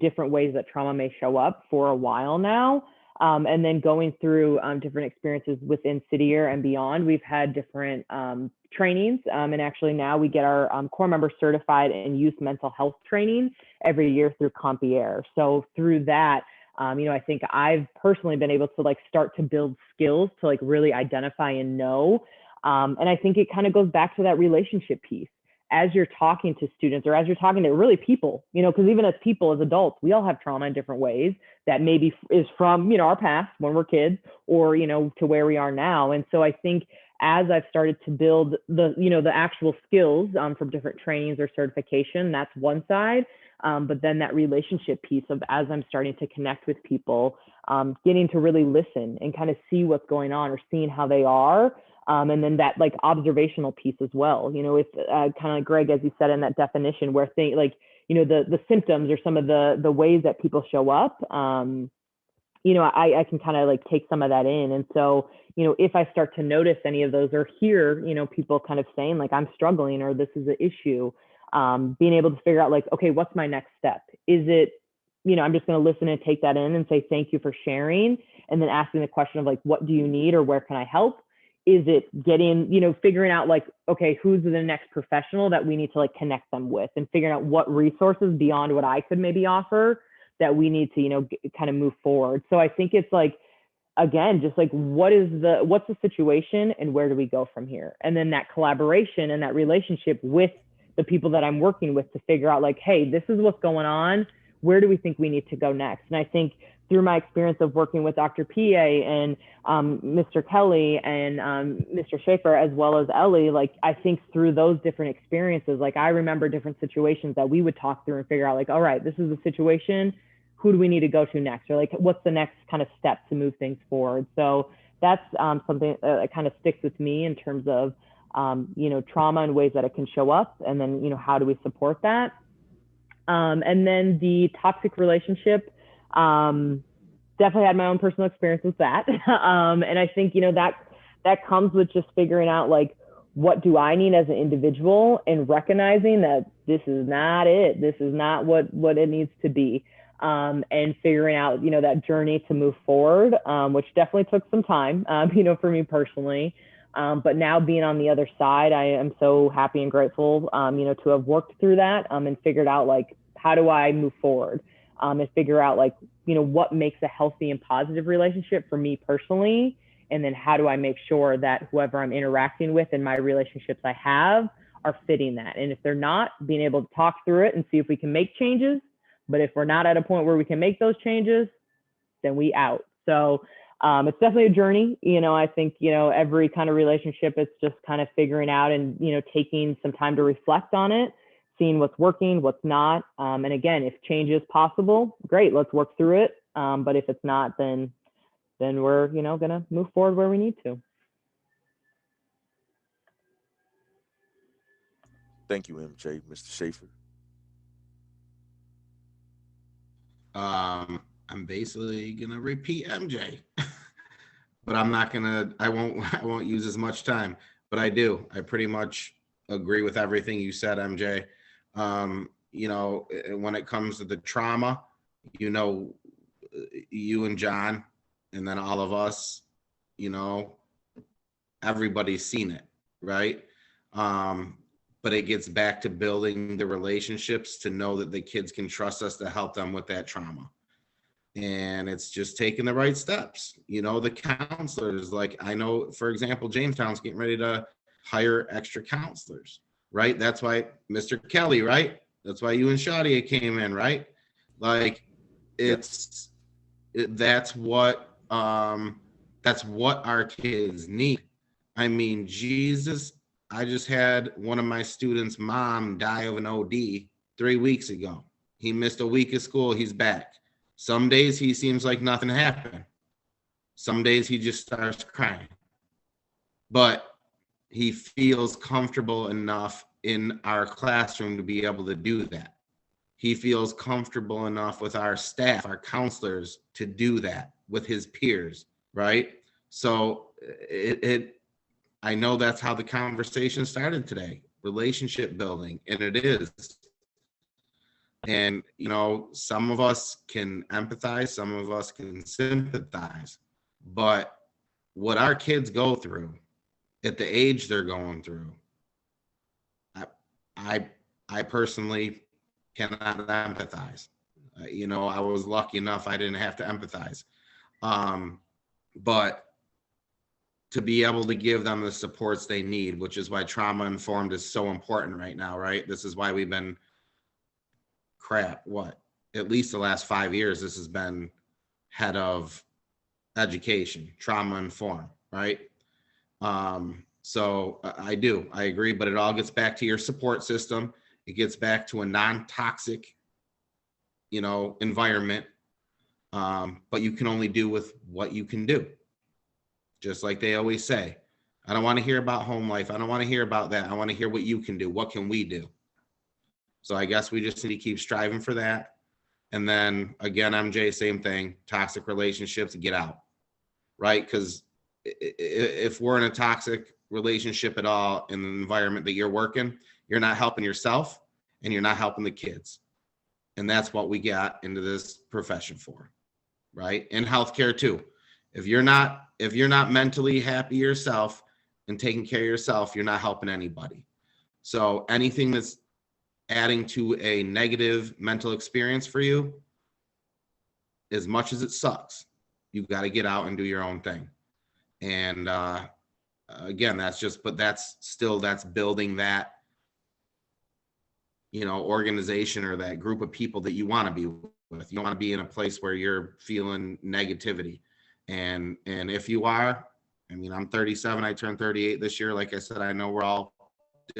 S4: different ways that trauma may show up for a while now. And then going through different experiences within City Year and beyond, we've had different trainings. And actually now we get our core members certified in youth mental health training every year through Compiere. So through that, I think I've personally been able to start to build skills to really identify and know. And I think it kind of goes back to that relationship piece. As you're talking to students, or as you're talking to really people, because even as people, as adults, we all have trauma in different ways that maybe is from, our past when we're kids, or, to where we are now. And so I think as I've started to build the actual skills from different trainings or certification, that's one side. But then that relationship piece of, as I'm starting to connect with people, getting to really listen and kind of see what's going on or seeing how they are. And then that like observational piece as well, if kind of like Greg, as you said in that definition, where like, the symptoms or some of the ways that people show up, I can kind of like take some of that in. And so, if I start to notice any of those or hear, people kind of saying like, I'm struggling or this is an issue, being able to figure out like, okay, what's my next step? Is it, I'm just going to listen and take that in and say, thank you for sharing. And then asking the question of like, what do you need or where can I help? Is it getting, figuring out like, okay, who's the next professional that we need to like connect them with, and figuring out what resources beyond what I could maybe offer that we need to, kind of move forward. So I think it's like, again, just like, what's the situation and where do we go from here? And then that collaboration and that relationship with the people that I'm working with to figure out like, hey, this is what's going on. Where do we think we need to go next? And I think through my experience of working with Dr. PA and Mr. Kelly and Mr. Schaefer, as well as Ellie, like, I think through those different experiences, like I remember different situations that we would talk through and figure out like, all right, this is the situation. Who do we need to go to next? Or like, what's the next kind of step to move things forward? So that's something that kind of sticks with me in terms of, trauma and ways that it can show up. And then, how do we support that? And then the toxic relationship, definitely had my own personal experience with that. And I think, that comes with just figuring out like, what do I need as an individual, and recognizing that this is not it. This is not what it needs to be. And figuring out, that journey to move forward, which definitely took some time, for me personally. But now being on the other side, I am so happy and grateful, to have worked through that, and figured out like, how do I move forward, and figure out like, what makes a healthy and positive relationship for me personally. And then how do I make sure that whoever I'm interacting with in my relationships I have are fitting that. And if they're not, being able to talk through it and see if we can make changes. But if we're not at a point where we can make those changes, then we out. So it's definitely a journey. I think, every kind of relationship, it's just kind of figuring out and, taking some time to reflect on it, seeing what's working, what's not. And again, if change is possible, great, let's work through it. But if it's not, then we're, going to move forward where we need to.
S2: Thank you, MJ. Mr. Schaefer.
S3: I'm basically gonna repeat MJ, but I won't use as much time, but I pretty much agree with everything you said, MJ. When it comes to the trauma, you and John, and then all of us, everybody's seen it, right? But it gets back to building the relationships to know that the kids can trust us to help them with that trauma. And it's just taking the right steps. The counselors, like I know, for example, Jamestown's getting ready to hire extra counselors, right? That's why Mr. Kelly, right? That's why you and Shadia came in, right? Like that's what our kids need. I mean, Jesus, I just had one of my students' mom die of an OD 3 weeks ago. He missed a week of school. He's back. Some days he seems like nothing happened. Some days he just starts crying. But he feels comfortable enough in our classroom to be able to do that. He feels comfortable enough with our staff, our counselors, to do that with his peers, right? So I know that's how the conversation started today, relationship building, and it is. And, some of us can empathize, some of us can sympathize, but what our kids go through at the age they're going through, I personally cannot empathize. I was lucky enough I didn't have to empathize. But to be able to give them the supports they need, which is why trauma informed is so important right now, right? This is why we've been at least the last 5 years, this has been head of education, trauma informed, right? So I agree, but it all gets back to your support system. It gets back to a non-toxic environment. But you can only do with what you can do. Just like they always say, I don't want to hear about home life. I don't want to hear about that. I want to hear what you can do. What can we do? So I guess we just need to keep striving for that. And then again, MJ, same thing, toxic relationships, get out, right? Because if we're in a toxic relationship at all in the environment that you're working, you're not helping yourself and you're not helping the kids. And that's what we got into this profession for, right? In healthcare too. If you're not mentally happy yourself and taking care of yourself, you're not helping anybody. So anything that's adding to a negative mental experience for you, as much as it sucks, you've got to get out and do your own thing. And again, that's building that, organization or that group of people that you want to be with. You don't want to be in a place where you're feeling negativity. And if you are, I'm 37, I turned 38 this year. Like I said, I know we're all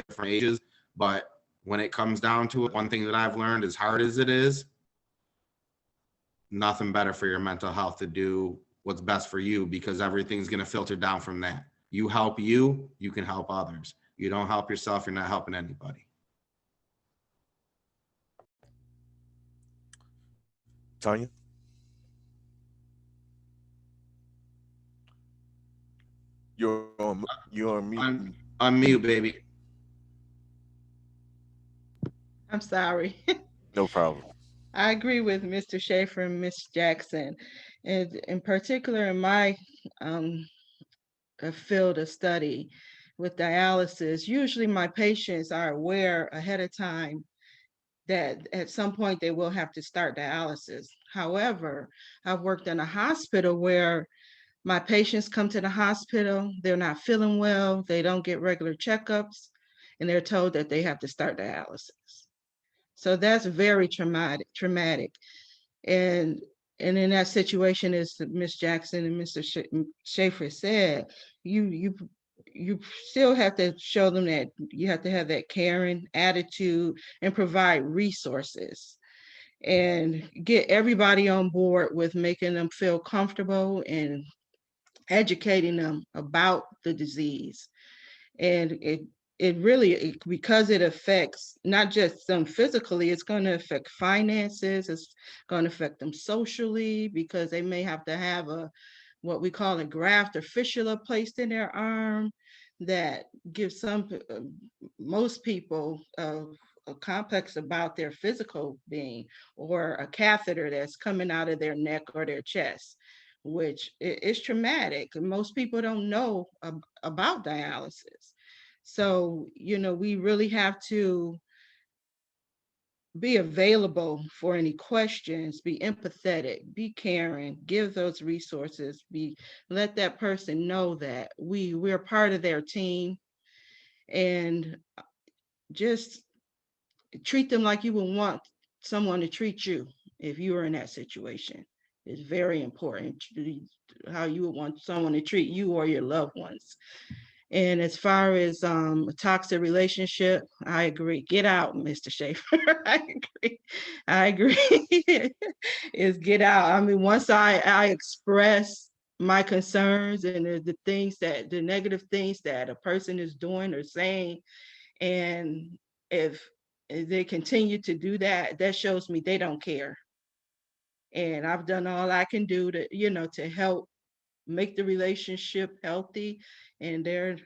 S3: different ages, but when it comes down to it, one thing that I've learned, as hard as it is, nothing better for your mental health to do what's best for you, because everything's going to filter down from that. You help you can help others. You don't help yourself, you're not helping anybody.
S2: Tanya? You're on mute.
S3: I'm mute, baby.
S8: I'm sorry.
S2: No problem.
S8: I agree with Mr. Schaefer and Ms. Jackson. And in particular, in my field of study with dialysis, usually my patients are aware ahead of time that at some point they will have to start dialysis. However, I've worked in a hospital where my patients come to the hospital, they're not feeling well, they don't get regular checkups, and they're told that they have to start dialysis. So that's very traumatic. And in that situation, as Ms. Jackson and Mr. Schaefer said, you still have to show them that you have to have that caring attitude and provide resources and get everybody on board with making them feel comfortable and educating them about the disease. And it really, because it affects not just them physically, it's going to affect finances, it's going to affect them socially, because they may have to have what we call a graft or fistula placed in their arm that gives most people a complex about their physical being, or a catheter that's coming out of their neck or their chest, which is traumatic. Most people don't know about dialysis. So, we really have to be available for any questions, be empathetic, be caring, give those resources, let that person know that we're part of their team, and just treat them like you would want someone to treat you if you were in that situation. It's very important how you would want someone to treat you or your loved ones. And as far as a toxic relationship, I agree. Get out, Mr. Schaefer. I agree. Is get out. Once I express my concerns and the negative things that a person is doing or saying, and if they continue to do that, that shows me they don't care. And I've done all I can do to help make the relationship healthy, and they're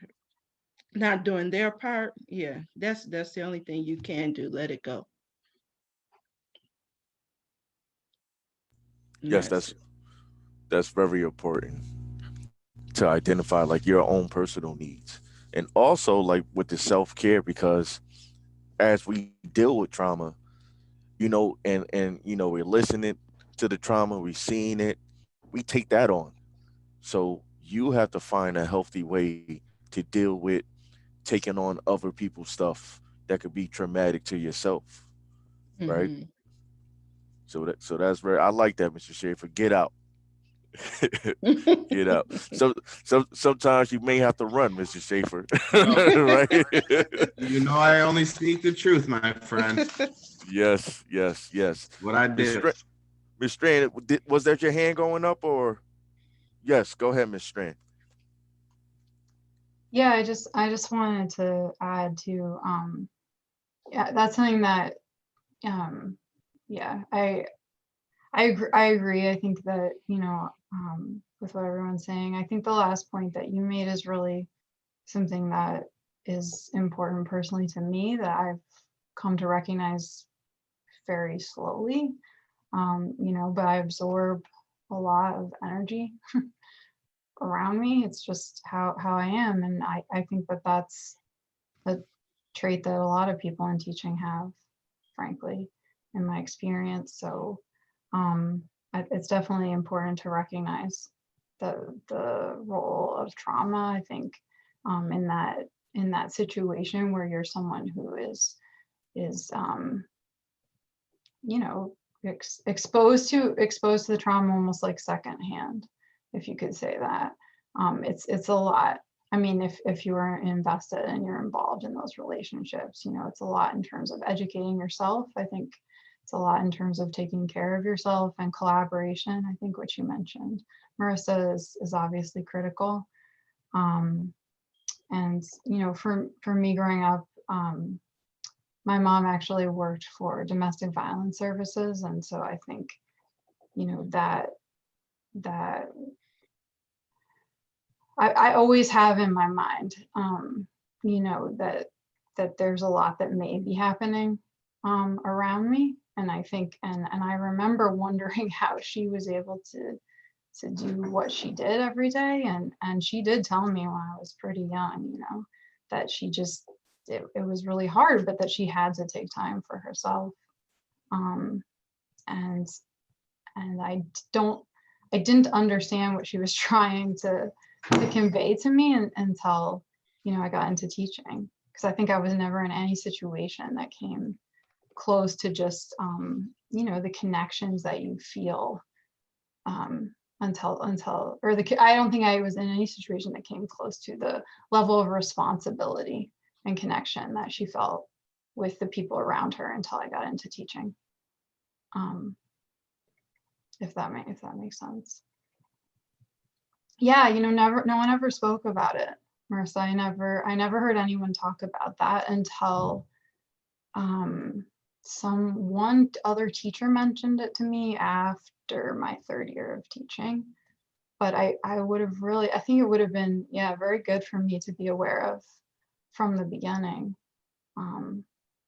S8: not doing their part. Yeah, that's the only thing you can do. Let it go.
S2: Yes, that's very important to identify like your own personal needs, and also like with the self-care, because as we deal with trauma, and we're listening to the trauma, we're seeing it, we take that on. So you have to find a healthy way to deal with taking on other people's stuff that could be traumatic to yourself, right?
S8: Mm-hmm.
S2: So that's very, I like that, Mr. Schaefer. Get out. Get out. So sometimes you may have to run, Mr. Schaefer. Right?
S3: I only speak the truth, my friend.
S2: Yes, yes, yes.
S3: What I
S2: Miss
S3: did.
S2: Strand, Miss Strand, was that your hand going up or? Yes, go ahead, Miss Strand.
S6: Yeah, I just wanted to add to yeah, that's something that um yeah, I agree. I think that, you know, with what everyone's saying, I think the last point that you made is really something that is important personally to me that I've come to recognize very slowly. You know, but I absorb a lot of energy around me. It's just how I am. And I think that that's a trait that a lot of people in teaching have, frankly, in my experience. So um, it's definitely important to recognize the role of trauma. I think in that situation where you're someone who is you know exposed to the trauma almost like secondhand, if you could say that. It's a lot. I mean, if you are invested and you're involved in those relationships, you know, it's a lot in terms of educating yourself. I think it's a lot in terms of taking care of yourself and collaboration. I think what you mentioned, Marissa, is obviously critical. Um, and you know, for me growing up, my mom actually worked for domestic violence services, and so I think, you know, that I always have in my mind, you know, that there's a lot that may be happening around me, and I think, and I remember wondering how she was able to do what she did every day, and she did tell me when I was pretty young, you know, that she just it was really hard, but that she had to take time for herself. Um, and don't I didn't understand what she was trying to convey to me until, you know, I got into teaching, because I think I was never in any situation that came close to just you know, the connections that you feel until or the I don't think I was in any situation that came close to the level of responsibility and connection that she felt with the people around her until I got into teaching. Um, if that makes sense. Yeah, you know, no one ever spoke about it, Marissa. I never heard anyone talk about that until one other teacher mentioned it to me after my third year of teaching. But I would have really, I think it would have been, yeah, very good for me to be aware of from the beginning,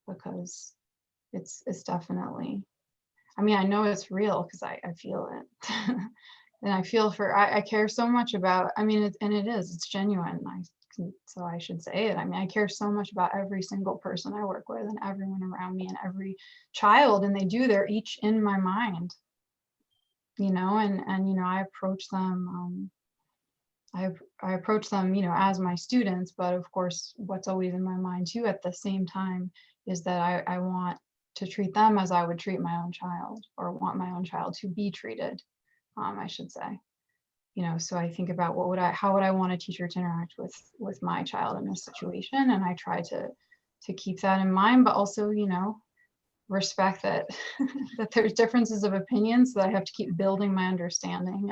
S6: because it's definitely, I mean, I know it's real because I feel it. And I feel I care so much about, I mean, it's genuine. So I should say it. I mean, I care so much about every single person I work with and everyone around me and every child, and they're each in my mind, you know, and, you know, I approach them, I approach them, you know, as my students, but of course, what's always in my mind too, at the same time, is that I want to treat them as I would treat my own child, or want my own child to be treated, I should say. You know, so I think about how would I want a teacher to interact with my child in this situation, and I try to keep that in mind, but also, you know, respect that that there's differences of opinion, so that I have to keep building my understanding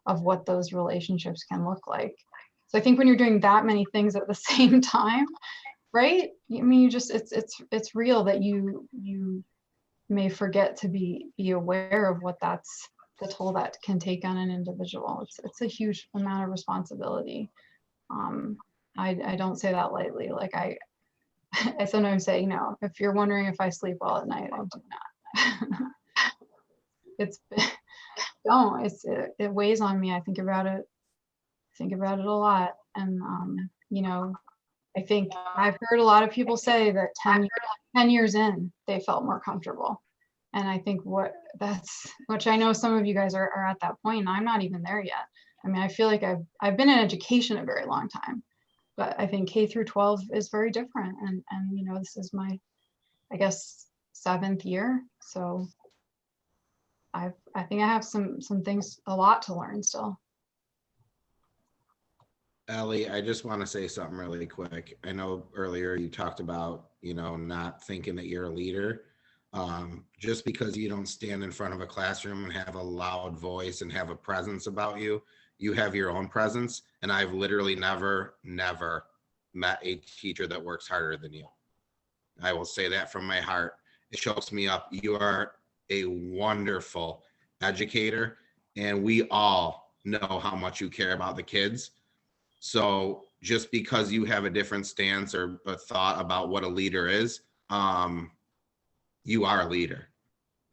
S6: of what those relationships can look like. So I think when you're doing that many things at the same time, right? I mean, you just it's real that you may forget to be aware of what that's the toll that can take on an individual. It's a huge amount of responsibility. Um, I don't say that lightly. Like I sometimes say, you know, if you're wondering if I sleep well at night, I do not. it's don't it weighs on me. I think about it a lot, and you know, I think I've heard a lot of people say that 10 years in they felt more comfortable. And I think which I know some of you guys are at that point, and I'm not even there yet. I mean, I feel like I've been in education a very long time, but I think K through 12 is very different. And you know, this is my, I guess, 7th year. So I think I have some things, a lot to learn still.
S3: Ellie, I just want to say something really quick. I know earlier you talked about, you know, not thinking that you're a leader. Just because you don't stand in front of a classroom and have a loud voice and have a presence about you, you have your own presence. And I've literally never met a teacher that works harder than you. I will say that from my heart. It chokes me up. You are a wonderful educator, and we all know how much you care about the kids. So just because you have a different stance or a thought about what a leader is, you are a leader.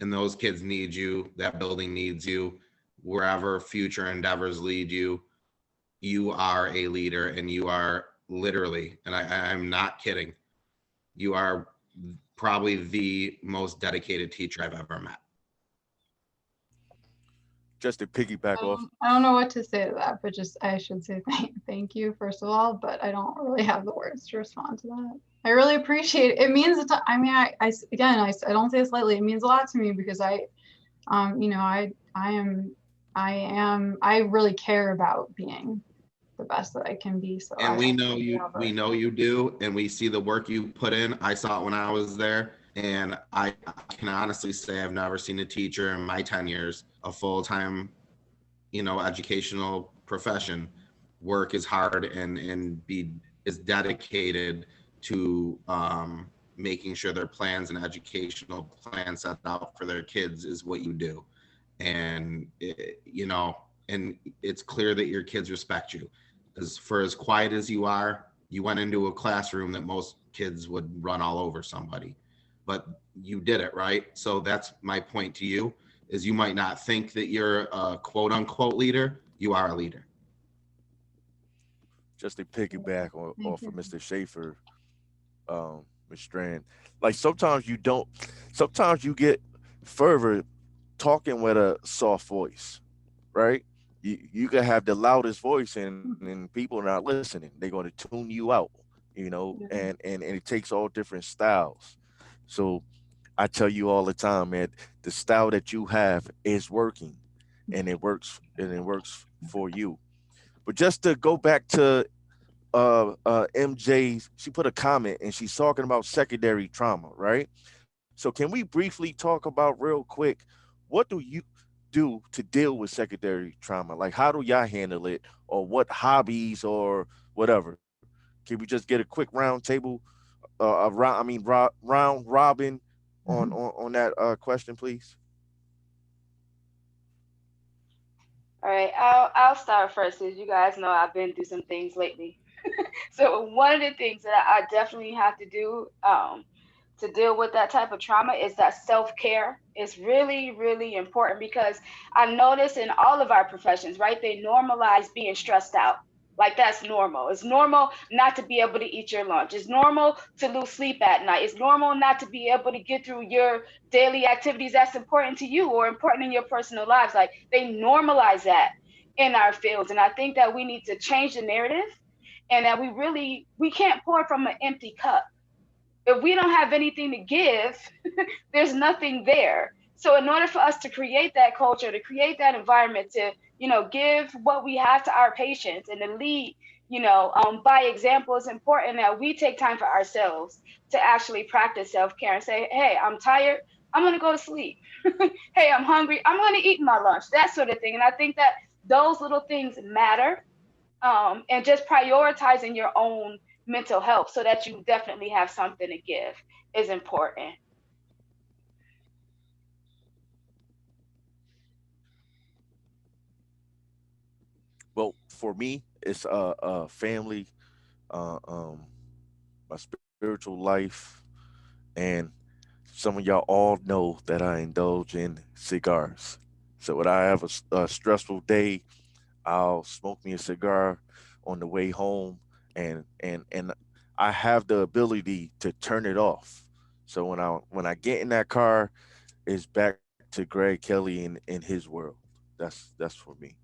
S3: And those kids need you. That building needs you. Wherever future endeavors lead you, you are a leader, and you are literally, and I'm not kidding, you are probably the most dedicated teacher I've ever met.
S2: Just to piggyback off.
S6: I don't know what to say to that, but just I should say thank you first of all, but I don't really have the words to respond to that. I really appreciate it. It means a ton. I mean, I don't say this lightly. It means a lot to me because I really care about being the best that I can be. So
S3: and we know you do, and we see the work you put in. I saw it when I was there, and I can honestly say I've never seen a teacher in my 10 years, a full-time, educational profession, work as hard and be as dedicated to making sure their plans and educational plans set out for their kids is what you do. And and it's clear that your kids respect you. As quiet as you are, you went into a classroom that most kids would run all over somebody, but you did it, right? So that's my point to you, is you might not think that you're a quote unquote leader. You are a leader.
S2: Just to piggyback off of Mr. Schaefer, Ms. Strand, like sometimes you get fervor talking with a soft voice, right? You can have the loudest voice and people are not listening. They're going to tune you out, and it takes all different styles. So I tell you all the time, man, the style that you have is working, and it works for you. But just to go back to MJ, she put a comment and she's talking about secondary trauma, right? So can we briefly talk about real quick, what do you do to deal with secondary trauma? Like how do y'all handle it, or what hobbies or whatever? Can we just get a quick round table, round robin on that question, please?
S1: All right, I'll start first. As you guys know, I've been through some things lately. So one of the things that I definitely have to do to deal with that type of trauma is that self-care is really, really important, because I notice in all of our professions, right, they normalize being stressed out. Like that's normal. It's normal not to be able to eat your lunch. It's normal to lose sleep at night. It's normal not to be able to get through your daily activities that's important to you or important in your personal lives. Like they normalize that in our fields. And I think that we need to change the narrative, and that we can't pour from an empty cup. If we don't have anything to give, there's nothing there. So in order for us to create that culture, to create that environment, to give what we have to our patients and to lead, by example, it's important that we take time for ourselves to actually practice self-care and say, hey, I'm tired, I'm going to go to sleep. Hey, I'm hungry, I'm going to eat my lunch, that sort of thing. And I think that those little things matter, and just prioritizing your own mental health so that you definitely have something to give is important.
S2: Well, for me, it's family, um, my spiritual life, and some of y'all all know that I indulge in cigars. So when I have a stressful day, I'll smoke me a cigar on the way home, and I have the ability to turn it off. So when I get in that car, it's back to Greg Kelly in his world. That's for me.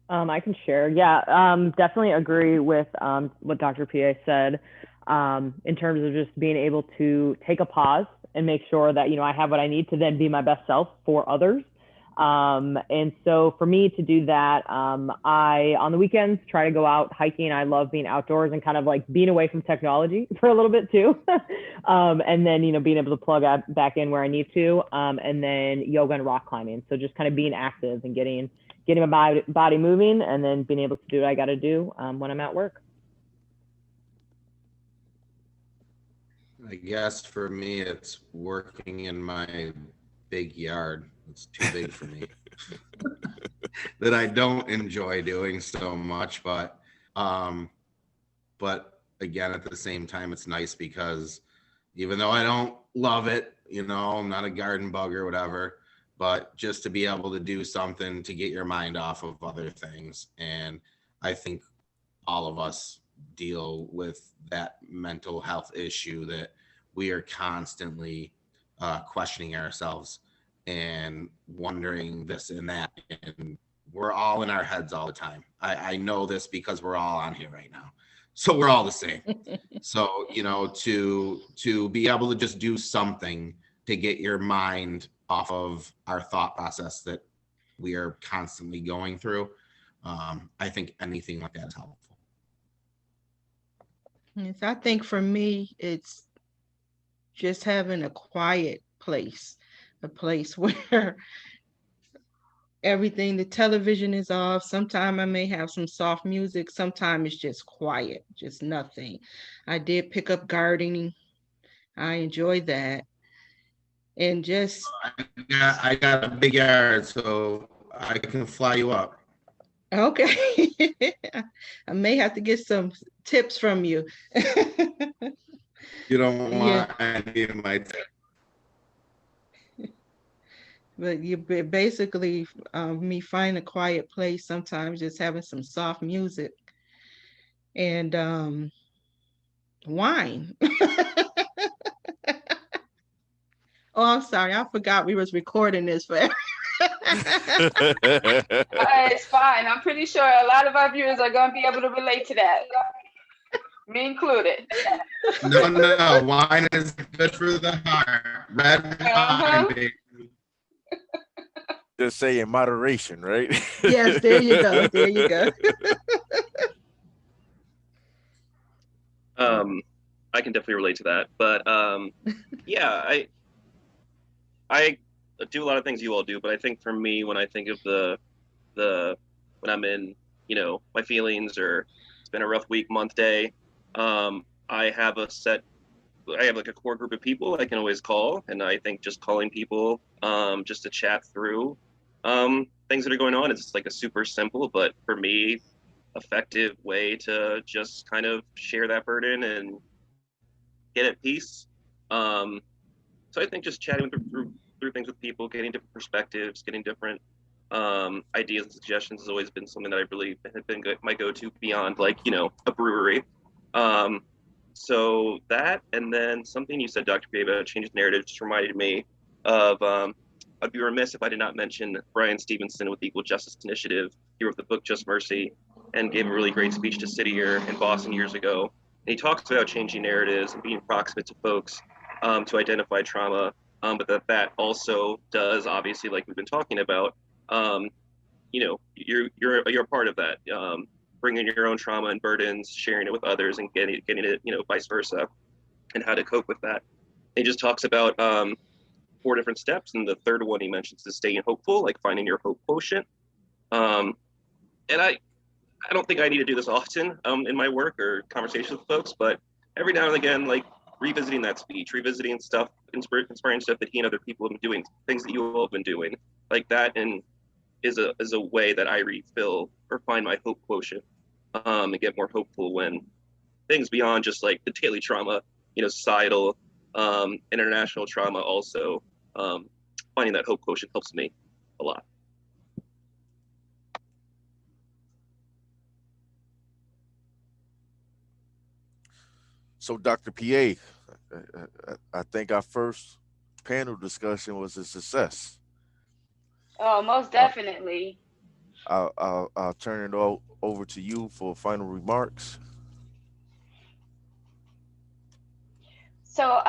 S4: I can share. Yeah, definitely agree with what Dr. PA said, in terms of just being able to take a pause and make sure that, I have what I need to then be my best self for others. And so for me to do that, I, on the weekends, try to go out hiking. I love being outdoors and kind of like being away from technology for a little bit too. And then, being able to plug back in where I need to. And then yoga and rock climbing. So just kind of being active and getting my body moving, and then being able to do what I got to do when I'm at work.
S3: I guess for me, it's working in my big yard. It's too big for me. That I don't enjoy doing so much, but again, at the same time, it's nice because even though I don't love it, I'm not a garden bug or whatever, but just to be able to do something to get your mind off of other things. And I think all of us deal with that mental health issue that we are constantly questioning ourselves and wondering this and that. And we're all in our heads all the time. I know this because we're all on here right now. So we're all the same. So, to be able to just do something to get your mind off of our thought process that we are constantly going through, I think anything like that is helpful.
S8: Yes, I think for me, it's just having a quiet place, a place where everything, the television is off. Sometimes I may have some soft music. Sometimes it's just quiet, just nothing. I did pick up gardening. I enjoy that. And just,
S3: I got a big yard, so I can fly you up.
S8: okay. I may have to get some tips from you.
S3: You don't
S8: Yeah.
S3: want any of my tips.
S8: But you basically, me finding a quiet place, sometimes just having some soft music and wine. Oh, I'm sorry. I forgot we was recording this for
S1: It's fine. I'm pretty sure a lot of our viewers are going to be able to relate to that. Me included.
S3: No. Wine is good for the heart. Red wine, baby.
S2: Just say in moderation, right?
S8: Yes, there you go. There you go.
S7: I can definitely relate to that. But yeah, I do a lot of things you all do, but I think for me, when I think of the when I'm in, my feelings, or it's been a rough week, month, day, I have like a core group of people I can always call, and I think just calling people just to chat through things that are going on is like a super simple, but for me, effective way to just kind of share that burden and get at peace. So I think just chatting through things with people, getting different perspectives, getting different ideas and suggestions has always been something that I really have been my go-to beyond like, a brewery. So that, and then something you said, Dr. P, about change narrative just reminded me of, I'd be remiss if I did not mention Brian Stevenson with the Equal Justice Initiative. He wrote the book Just Mercy and gave a really great speech to City Year in Boston years ago. And he talks about changing narratives and being proximate to folks to identify trauma, but that also does, obviously, like we've been talking about, you're a part of that, bringing your own trauma and burdens, sharing it with others, and getting it, vice versa, and how to cope with that. He just talks about 4 different steps, and the third one he mentions is staying hopeful, like finding your hope quotient. And I don't think I need to do this often in my work or conversations with folks, but every now and again, like revisiting that speech, revisiting stuff, inspiring stuff that he and other people have been doing, things that you all have been doing, like that, and is a way that I refill or find my hope quotient, and get more hopeful when things beyond just like the daily trauma, societal, international trauma also, finding that hope quotient helps me a lot.
S2: So, Dr. PA, I think our first panel discussion was a success.
S1: Oh, most definitely.
S2: I'll turn it over to you for final remarks.
S1: So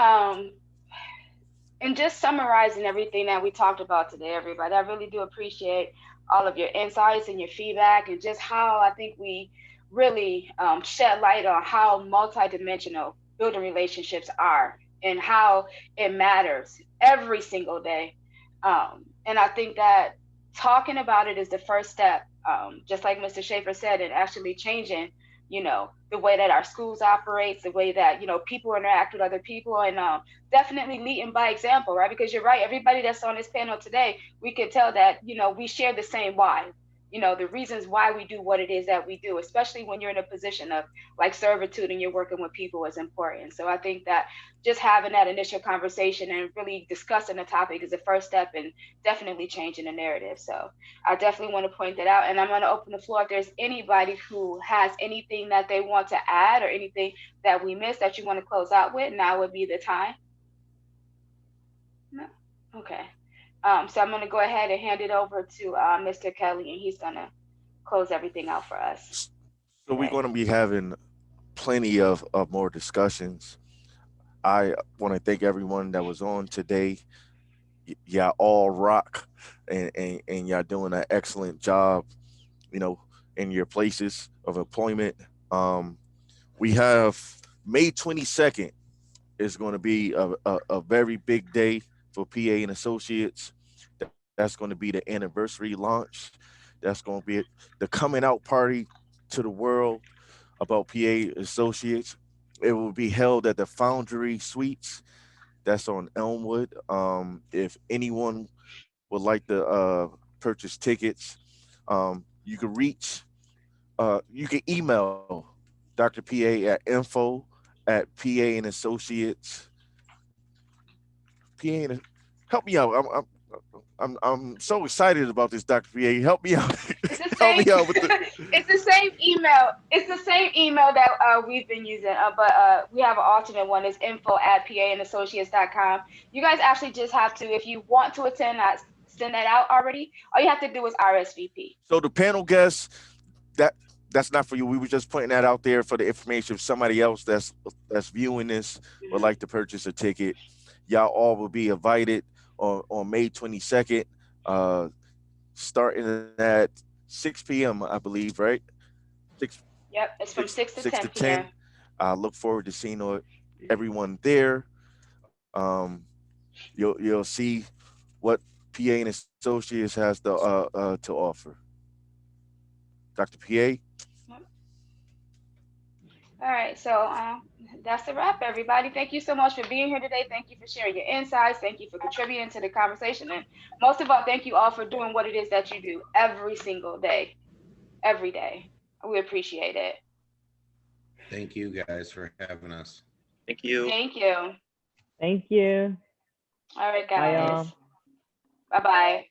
S1: And just summarizing everything that we talked about today, everybody, I really do appreciate all of your insights and your feedback, and just how I think we really shed light on how multidimensional building relationships are and how it matters every single day. And I think that talking about it is the first step, just like Mr. Schaefer said, in actually changing, the way that our schools operates, the way that, people interact with other people, and definitely leading by example, right? Because you're right, everybody that's on this panel today, we could tell that, we share the same why, the reasons why we do what it is that we do, especially when you're in a position of like servitude and you're working with people, is important. So I think that just having that initial conversation and really discussing the topic is the first step in definitely changing the narrative. So I definitely want to point that out. And I'm going to open the floor if there's anybody who has anything that they want to add or anything that we missed that you want to close out with. Now would be the time. No? Okay. So I'm going to go ahead and hand it over to Mr. Kelly, and he's going to close everything out for us.
S2: So we're going to be having plenty of more discussions. I want to thank everyone that was on today. Y'all all rock, and y'all doing an excellent job, in your places of employment. We have May 22nd is going to be a very big day for PA and Associates. That's going to be the anniversary launch. That's going to be the coming out party to the world about PA Associates. It will be held at the Foundry Suites. That's on Elmwood. If anyone would like to purchase tickets, you can you can email Dr. PA at info@PA and Associates. PA and help me out. I'm so excited about this, Dr. PA. Help me out.
S1: It's the
S2: Help
S1: same.
S2: me out with the.
S1: It's the same email. It's the same email that we've been using, but we have an alternate one. It's info@paandassociates.com. You guys actually just have to, if you want to attend, send that out already. All you have to do is RSVP.
S2: So the panel guests, that that's not for you. We were just putting that out there for the information. If somebody else that's viewing this would like to purchase a ticket, y'all all will be invited on May 22nd, starting at 6 p.m. I believe, right? Six
S1: Yep, it's from 6 to
S2: 6
S1: 10
S2: to 10.
S1: p.m.
S2: I look forward to seeing everyone there. Um, you'll see what PA and Associates has to offer. Dr. PA.
S1: All right, so that's a wrap, everybody. Thank you so much for being here today. Thank you for sharing your insights. Thank you for contributing to the conversation. And most of all, thank you all for doing what it is that you do every single day, every day. We appreciate it.
S3: Thank you guys for having us.
S7: Thank you.
S1: Thank you.
S4: Thank you.
S1: All right,
S4: Bye,
S1: guys.
S4: y'all.
S1: Bye-bye.